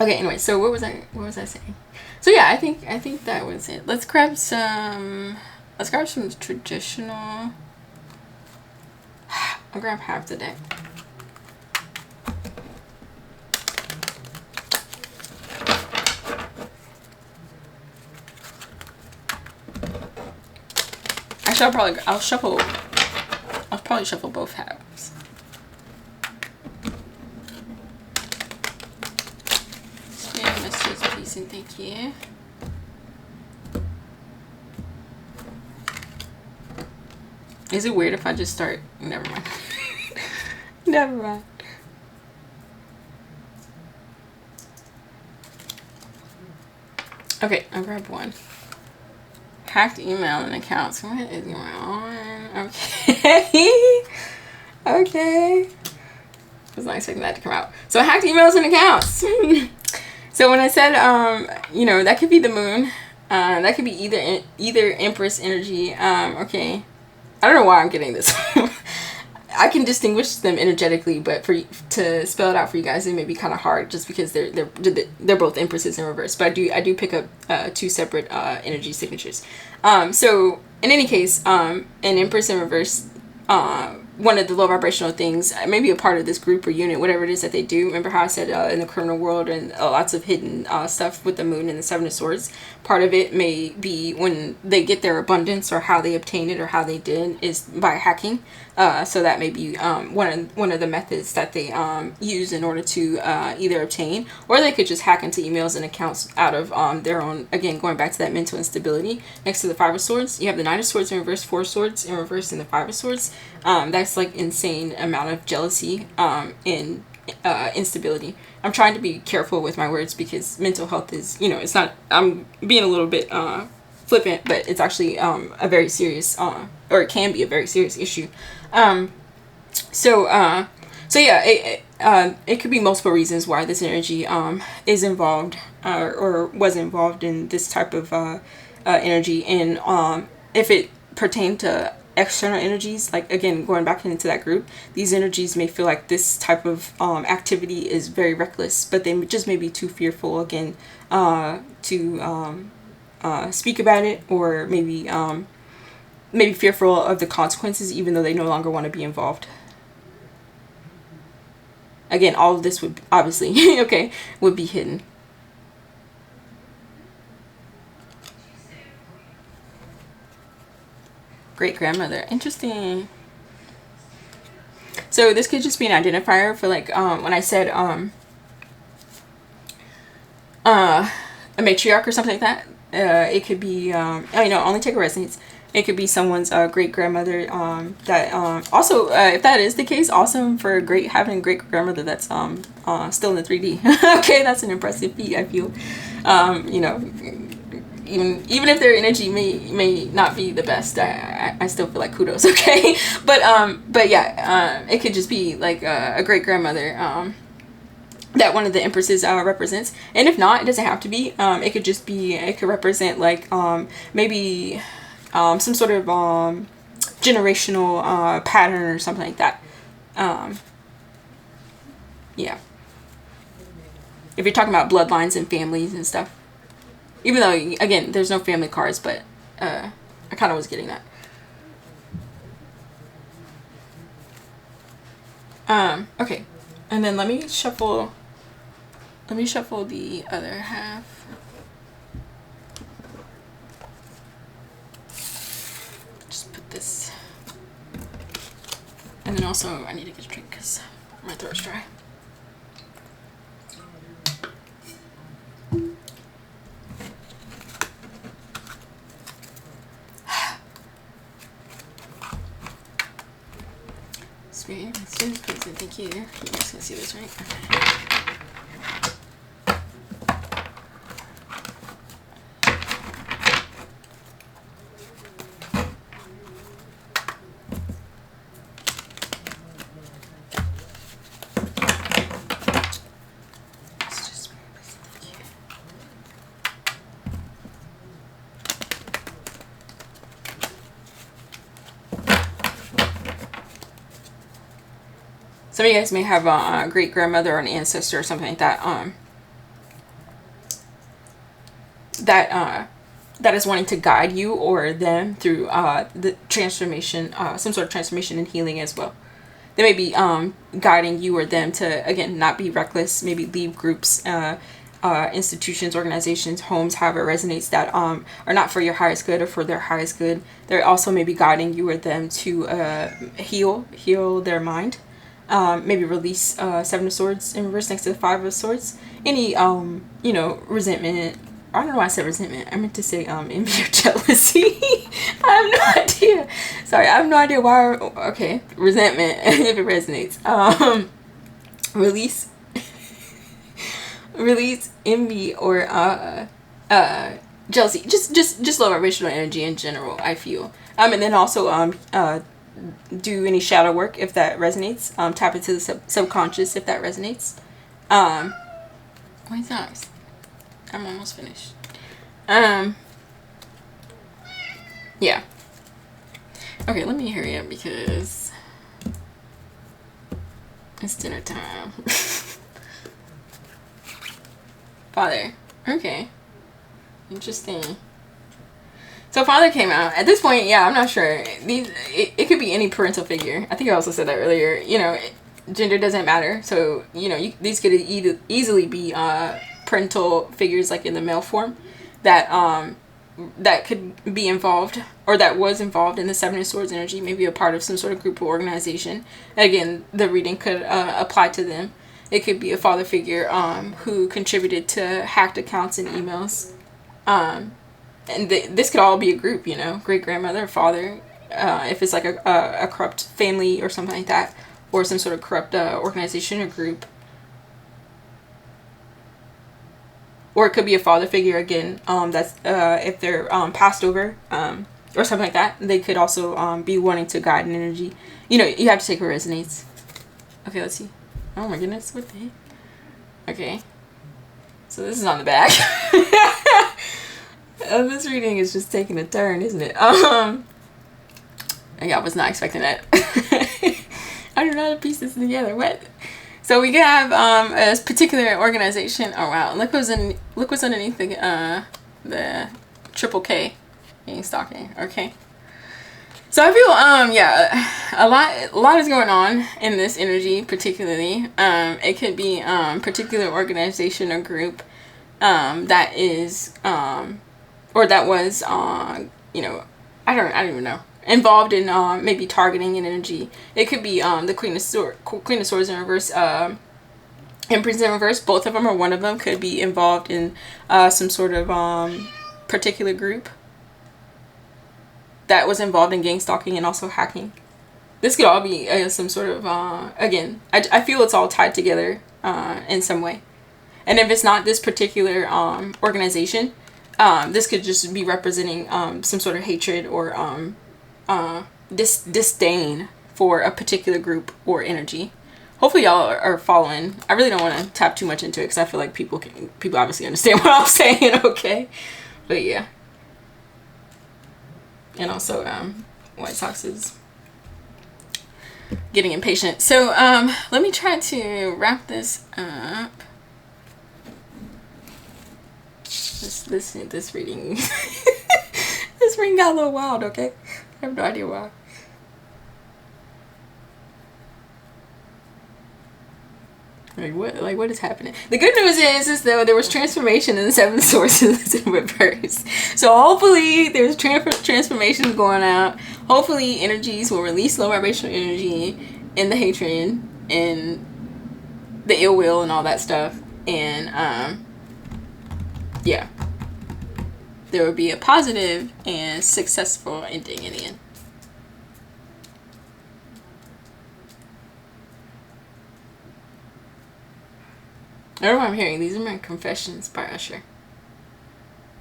Okay, anyway, so what was I saying? So yeah, I think that was it. Let's grab some traditional. I'll grab half the deck. Actually, I'll probably shuffle both halves. Spirit, messages, peace, and thank you. Is it weird if I just start? Never mind. Never mind. Okay, I'll grab one. Hacked email and accounts. What is going on? Okay. Okay. I was not expecting that to come out. So hacked emails and accounts. So when I said, that could be the moon. That could be either Empress energy. Okay. I don't know why I'm getting this. I can distinguish them energetically, but to spell it out for you guys, it may be kind of hard just because they're both Empresses in reverse. But I do pick up 2 separate energy signatures. So in any case, an Empress in reverse, one of the low vibrational things, maybe a part of this group or unit, whatever it is that they do. Remember how I said in the criminal world and lots of hidden stuff with the moon and the 7 of swords. Part of it may be when they get their abundance or how they obtain it or how they did is by hacking. So that may be one of the methods that they use in order to either obtain, or they could just hack into emails and accounts out of their own. Again, going back to that mental instability. Next to the Five of Swords, you have the Nine of Swords in reverse, Four of Swords in reverse, and the Five of Swords. That's like insane amount of jealousy and instability. I'm trying to be careful with my words because mental health is, it's not. I'm being a little bit flippant, but it's actually a very serious, or it can be a very serious issue. So yeah, it could be multiple reasons why this energy is involved or was involved in this type of energy. And if it pertained to external energies, like again going back into that group, these energies may feel like this type of activity is very reckless, but they just may be too fearful again to speak about it, or maybe fearful of the consequences, even though they no longer want to be involved. Again, all of this would obviously okay, would be hidden. Great grandmother, interesting. So this could just be an identifier for like when I said a matriarch or something like that. It could be only take a resonance. It could be someone's great grandmother. That also, if that is the case, awesome for having a great grandmother that's still in the 3D. Okay, that's an impressive feat. I feel, even if their energy may not be the best, I still feel like kudos. Okay, but yeah, it could just be like a great grandmother. That one of the empresses represents. And if not, it doesn't have to be. It could just be, it could represent like maybe some sort of generational pattern or something like that. Yeah. If you're talking about bloodlines and families and stuff. Even though, again, there's no family cards, but I kind of was getting that. Okay. And then let me shuffle the other half. Just put this. And then also I need to get a drink because my throat's dry. Screen, thank you. You guys can see this, right? Okay. Some of you guys may have a great grandmother or an ancestor or something like that. That is wanting to guide you or them through the transformation, some sort of transformation and healing as well. They may be guiding you or them to, again, not be reckless, maybe leave groups, institutions, organizations, homes, however it resonates, that are not for your highest good or for their highest good. They're also maybe guiding you or them to heal their mind. Maybe release Seven of Swords in reverse next to the Five of Swords. Any resentment. I don't know why I said resentment. I meant to say envy or jealousy. I have no idea. Sorry, I have no idea why. Okay, resentment if it resonates. Release envy or jealousy. Just low vibrational energy in general, I feel. And then also do any shadow work if that resonates. Tap into the subconscious if that resonates. What's nice? I'm almost finished. Yeah. Okay, let me hurry up because it's dinner time. Father. Okay. Interesting. So father came out. At this point, yeah, I'm not sure. It could be any parental figure. I think I also said that earlier. Gender doesn't matter. So, these could easily be parental figures, like in the male form, that that could be involved, or that was involved in the Seven of Swords energy, maybe a part of some sort of group or organization. Again, the reading could apply to them. It could be a father figure who contributed to hacked accounts and emails. And this could all be a group, you know, great grandmother, father, if it's like a corrupt family or something like that, or some sort of corrupt organization or group. Or it could be a father figure again, that's if they're passed over or something like that. They could also be wanting to guide an energy. You know, you have to take what resonates. Okay, let's see. Oh my goodness, what the heck? Okay. So this is on the back. This reading is just taking a turn, isn't it? I was not expecting that. I don't know how to piece this together. What? So we could have a particular organization. Oh wow! Look what's underneath the triple K. Being stalking. Okay. So I feel yeah, a lot is going on in this energy, particularly. It could be particular organization or group that is or that was you know, I don't even know, involved in maybe targeting an energy. It could be the Queen of Swords in reverse, Empress in reverse. Both of them or one of them could be involved in some sort of particular group that was involved in gang stalking and also hacking. This could all be some sort of again, I feel it's all tied together in some way. And if it's not this particular organization, this could just be representing some sort of hatred or disdain for a particular group or energy. Hopefully y'all are following. I really don't want to tap too much into it because I feel like people obviously understand what I'm saying, okay? But yeah. And also White Sox is getting impatient. So let me try to wrap this up. This reading this reading got a little wild, okay? I have no idea why. What is happening? The good news is though there was transformation in the Seven Swords in reverse. So hopefully there's transformation going out. Hopefully energies will release low vibrational energy in the hatred and the ill will and all that stuff. And yeah, there will be a positive and successful ending in the end. I don't know what I'm hearing. These are my confessions by Usher.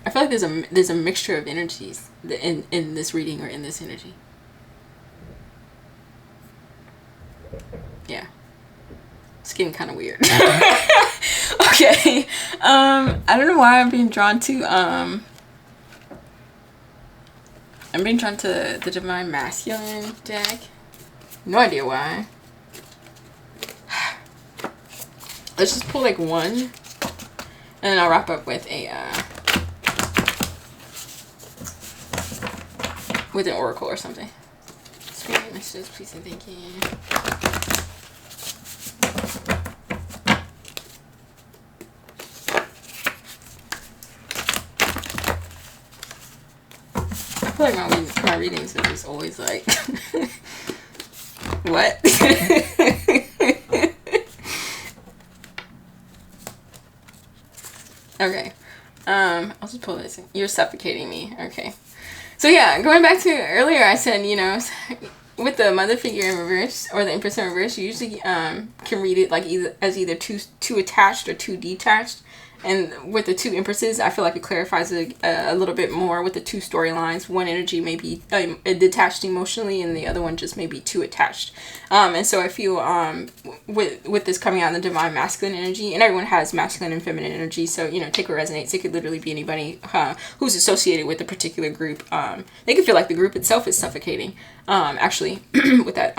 I feel like there's a mixture of energies in this reading or in this energy. Yeah. It's getting kind of weird. Okay. I don't know why I'm being drawn to the Divine Masculine deck. No idea why. Let's just pull like one, and then I'll wrap up with with an oracle or something. Spirit messages, please and thank you. I feel like my readings are just always like, what? Okay. I'll just pull this. You're suffocating me. Okay. So yeah, going back to earlier, I said, you know, with the mother figure in reverse or the Empress in reverse, you usually can read it like either too attached or too detached. And with the two Empresses, I feel like it clarifies it a little bit more with the two storylines. One energy may be detached emotionally, and the other one just may be too attached. And so I feel with this coming out in the Divine Masculine energy, and everyone has masculine and feminine energy, so, you know, take what resonates. It could literally be anybody who's associated with a particular group. They could feel like the group itself is suffocating, actually, with that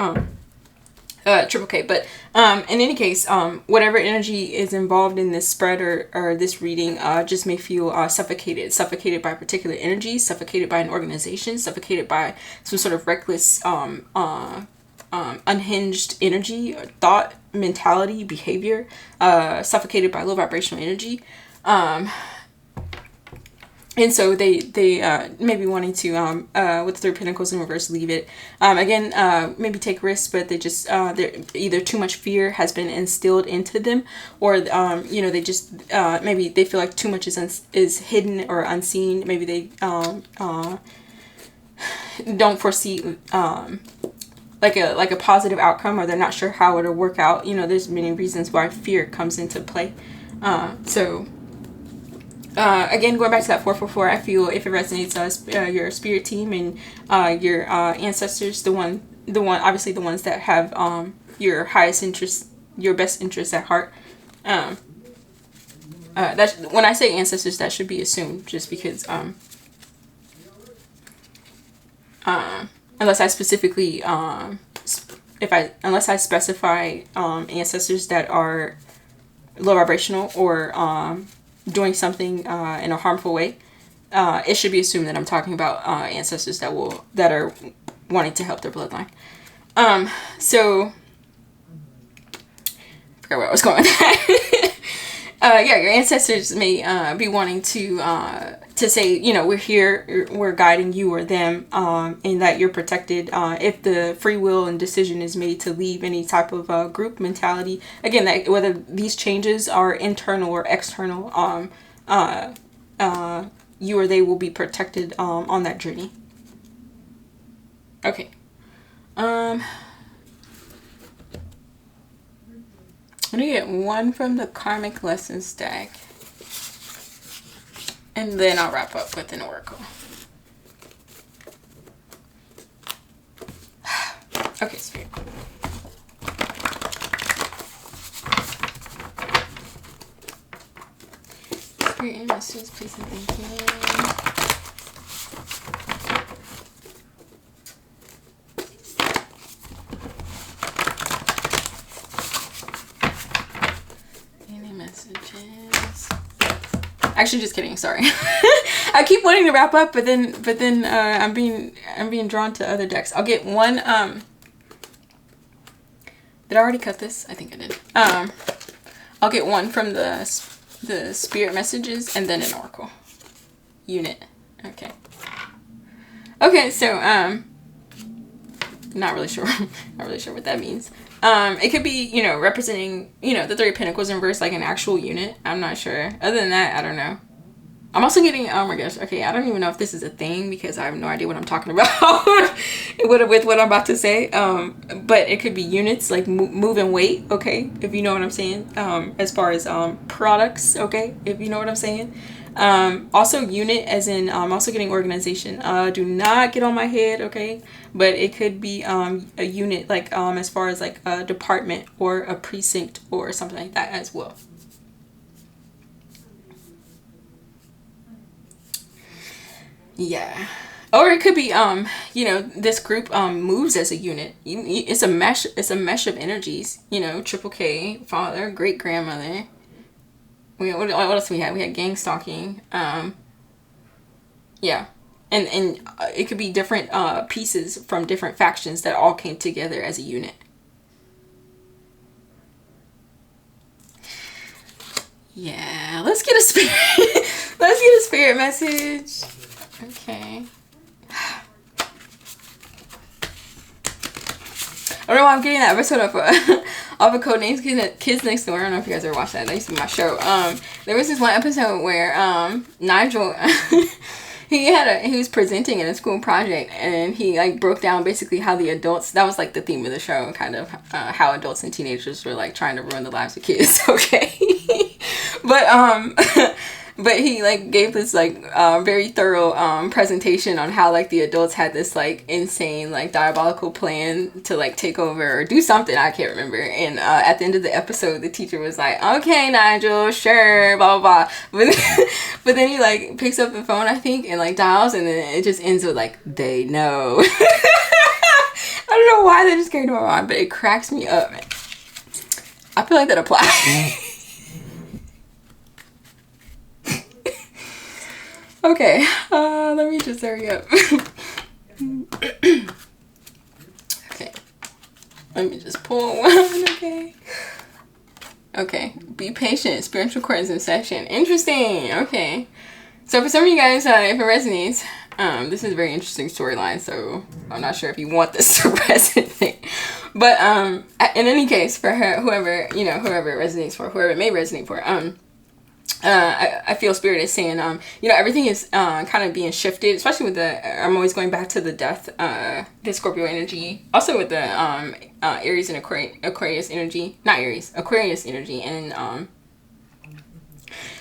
triple K. But in any case, whatever energy is involved in this spread or this reading just may feel suffocated by a particular energy, suffocated by an organization, suffocated by some sort of reckless unhinged energy, thought, mentality, behavior, suffocated by low vibrational energy. And so they maybe wanting to with the Three of Pentacles in reverse, leave it again, maybe take risks, but they just they're either too much fear has been instilled into them, or you know, they just maybe they feel like too much is hidden or unseen. Maybe they don't foresee like a positive outcome, or they're not sure how it'll work out. You know, there's many reasons why fear comes into play. Again, going back to that 444, I feel if it resonates, your spirit team and your ancestors, the one, obviously the ones that have your highest interest, your best interest at heart. That's when I say ancestors, that should be assumed, just because unless I specifically unless I specify ancestors that are low vibrational or doing something in a harmful way, it should be assumed that I'm talking about ancestors that are wanting to help their bloodline. So I forgot where I was going with that. Yeah, your ancestors may be wanting to say, you know, we're here, we're guiding you or them, and that you're protected if the free will and decision is made to leave any type of group mentality. Again, that whether these changes are internal or external, you or they will be protected on that journey. Okay. I'm gonna get one from the Karmic Lesson stack, and then I'll wrap up with an oracle. Okay, Spirit. Spirit and messages, please and thank you. Actually, just kidding. Sorry. I keep wanting to wrap up, but then I'm being drawn to other decks. I'll get one. Did I already cut this? I think I did. I'll get one from the spirit messages and then an oracle unit. Okay. Okay. So not really sure. Not really sure what that means. It could be, you know, representing, you know, the Three of Pentacles in reverse, like an actual unit. I'm not sure. Other than that, I don't know. I'm also getting, oh my gosh, okay, I don't even know if this is a thing because I have no idea what I'm talking about with what I'm about to say. But it could be units, like move and weight, okay, if you know what I'm saying. As far as products, okay, if you know what I'm saying. Also unit as in I'm also getting organization. Do not get on my head, okay, but it could be a unit, like as far as like a department or a precinct or something like that as well. Yeah. Or it could be you know, this group moves as a unit. It's a mesh of energies, you know. Triple K, father, great grandmother. What else we had? We had gang stalking. Yeah. And it could be different pieces from different factions that all came together as a unit. Yeah, let's get a spirit. Let's get a spirit message. Okay. I don't know why I'm getting that episode of Codenames Kids Next Door. I don't know if you guys ever watched that. That used to be my show. There was this one episode where Nigel he was presenting in a school project, and he like broke down basically how the adults, that was like the theme of the show, kind of how adults and teenagers were like trying to ruin the lives of kids. Okay. But he like gave this like very thorough presentation on how like the adults had this like insane like diabolical plan to like take over or do something, I can't remember. And at the end of the episode, the teacher was like, "Okay, Nigel, sure, blah blah blah." But then he like picks up the phone, I think, and like dials, and then it just ends with like, "They know." I don't know why that just came to my mind, but it cracks me up. I feel like that applies. Okay, let me just hurry up. Okay, let me just pull one, okay? Okay, be patient, spiritual courts in session. Interesting, okay. So for some of you guys, if it resonates, this is a very interesting storyline, so I'm not sure if you want this to resonate. But in any case, for whoever, whoever it resonates for, whoever it may resonate for, I feel Spirit is saying, everything is kind of being shifted, especially with I'm always going back to the death, the Scorpio energy, also with the Aries and Aquarius energy, not Aries, Aquarius energy, and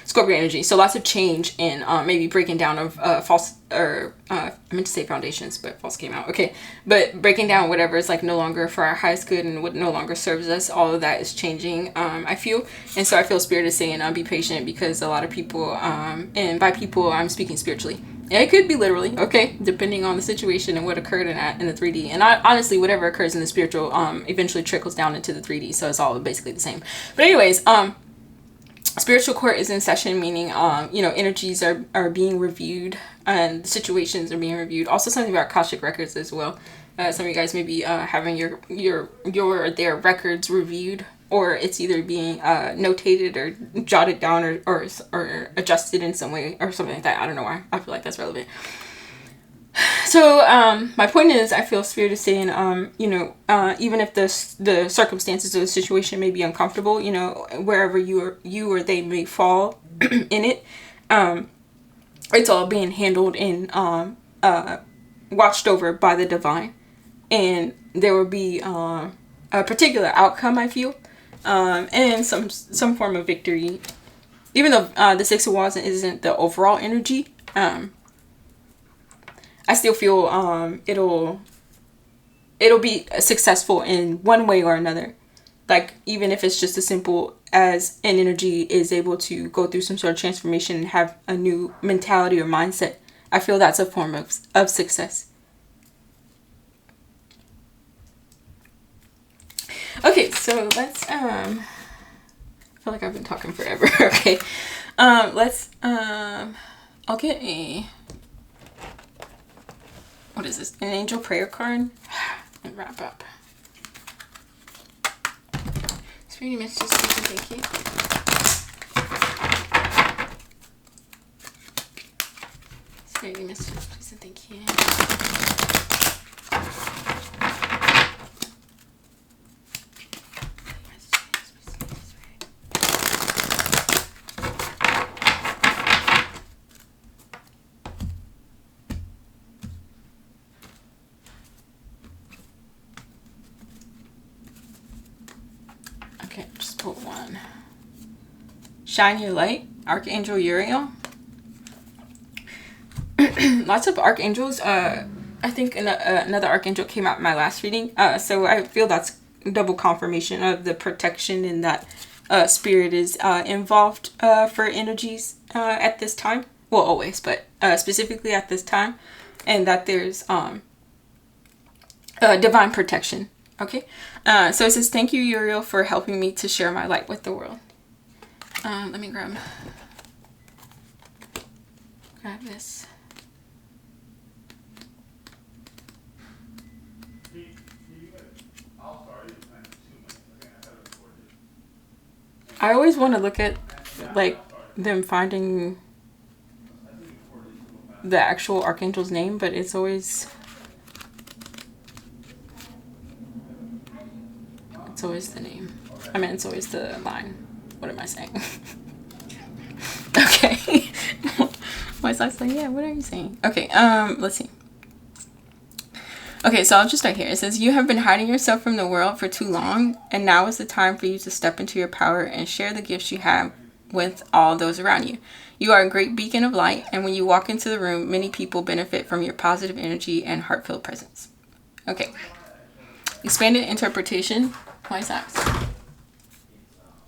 Scorpio energy. So lots of change and maybe breaking down of false, or I meant to say foundations, but false came out. Okay, but breaking down whatever is like no longer for our highest good and what no longer serves us. All of that is changing. I feel, and so I feel Spirit is saying, be patient, because a lot of people, and by people I'm speaking spiritually. And it could be literally, okay, depending on the situation and what occurred in the 3D. And honestly, whatever occurs in the spiritual, eventually trickles down into the 3D. So it's all basically the same. But anyways, spiritual court is in session, meaning energies are being reviewed and situations are being reviewed. Also something about Akashic records as well. Some of you guys may be having their records reviewed, or it's either being notated or jotted down or adjusted in some way or something like that. I don't know why I feel like that's relevant. So my point is, I feel Spirit is saying, even if the circumstances of the situation may be uncomfortable, wherever you or they may fall in it, it's all being handled and watched over by the divine, and there will be a particular outcome, I feel, and some form of victory, even though the Six of Wands isn't the overall energy. I still feel it'll be successful in one way or another. Like, even if it's just as simple as an energy is able to go through some sort of transformation and have a new mentality or mindset, I feel that's a form of success. Okay, so let's I feel like I've been talking forever. Okay, let's I'll get a, what is this? An angel prayer card and wrap up. Sweetie messages, thank you. Sweetie messages, please and thank you. Just pull one. Shine your light, Archangel Uriel. Lots of archangels. I think another archangel came out in my last reading. So I feel that's double confirmation of the protection, and that Spirit is involved for energies at this time. Well, always, but specifically at this time, and that there's divine protection. Okay, so it says, thank you, Uriel, for helping me to share my light with the world. Let me grab this. I always want to look at, like, them finding the actual archangel's name, but it's always the name. I mean, it's always the line. What am I saying? Okay. My socks like, yeah, what are you saying? Okay, let's see. Okay, so I'll just start here. It says, you have been hiding yourself from the world for too long, and now is the time for you to step into your power and share the gifts you have with all those around you. You are a great beacon of light, and when you walk into the room, many people benefit from your positive energy and heart-filled presence. Okay. Expanded interpretation. Why is that?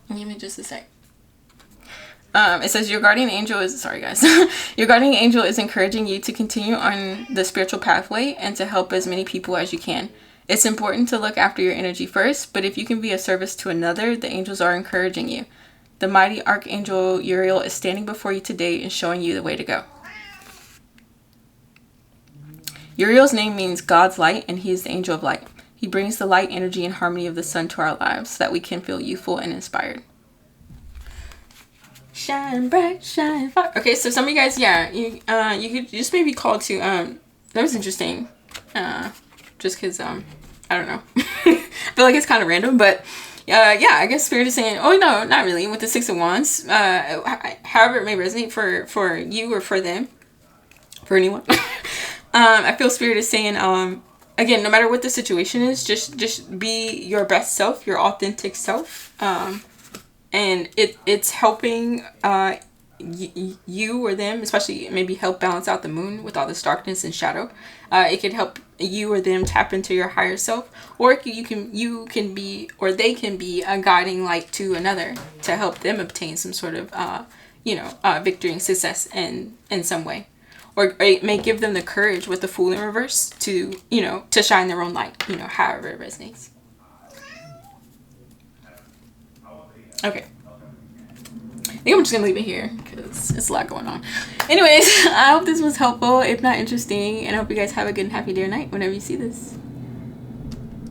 Give me just a sec. It says your guardian angel is, sorry guys, your guardian angel is encouraging you to continue on the spiritual pathway and to help as many people as you can. It's important to look after your energy first, but if you can be of service to another, the angels are encouraging you. The mighty Archangel Uriel is standing before you today and showing you the way to go. Uriel's name means God's light, and he is the angel of light. He brings the light, energy, and harmony of the sun to our lives so that we can feel youthful and inspired. shine bright, shine fire. Okay, so some of you guys, yeah, you could just maybe call to that was interesting. Just because I don't know. I feel like it's kind of random, but yeah, I guess Spirit is saying, oh no, not really, with the Six of Wands. However it may resonate for you or for them, for anyone. I feel Spirit is saying, again, no matter what the situation is, just be your best self, your authentic self. And it's helping you or them, especially maybe help balance out the moon with all this darkness and shadow. It can help you or them tap into your higher self, or you can be, or they can be a guiding light to another to help them obtain some sort of victory and success in some way. Or it may give them the courage with the Fool in reverse to shine their own light, however it resonates. Okay. I think I'm just gonna leave it here because it's a lot going on. Anyways, I hope this was helpful, if not interesting, and I hope you guys have a good and happy day or night whenever you see this.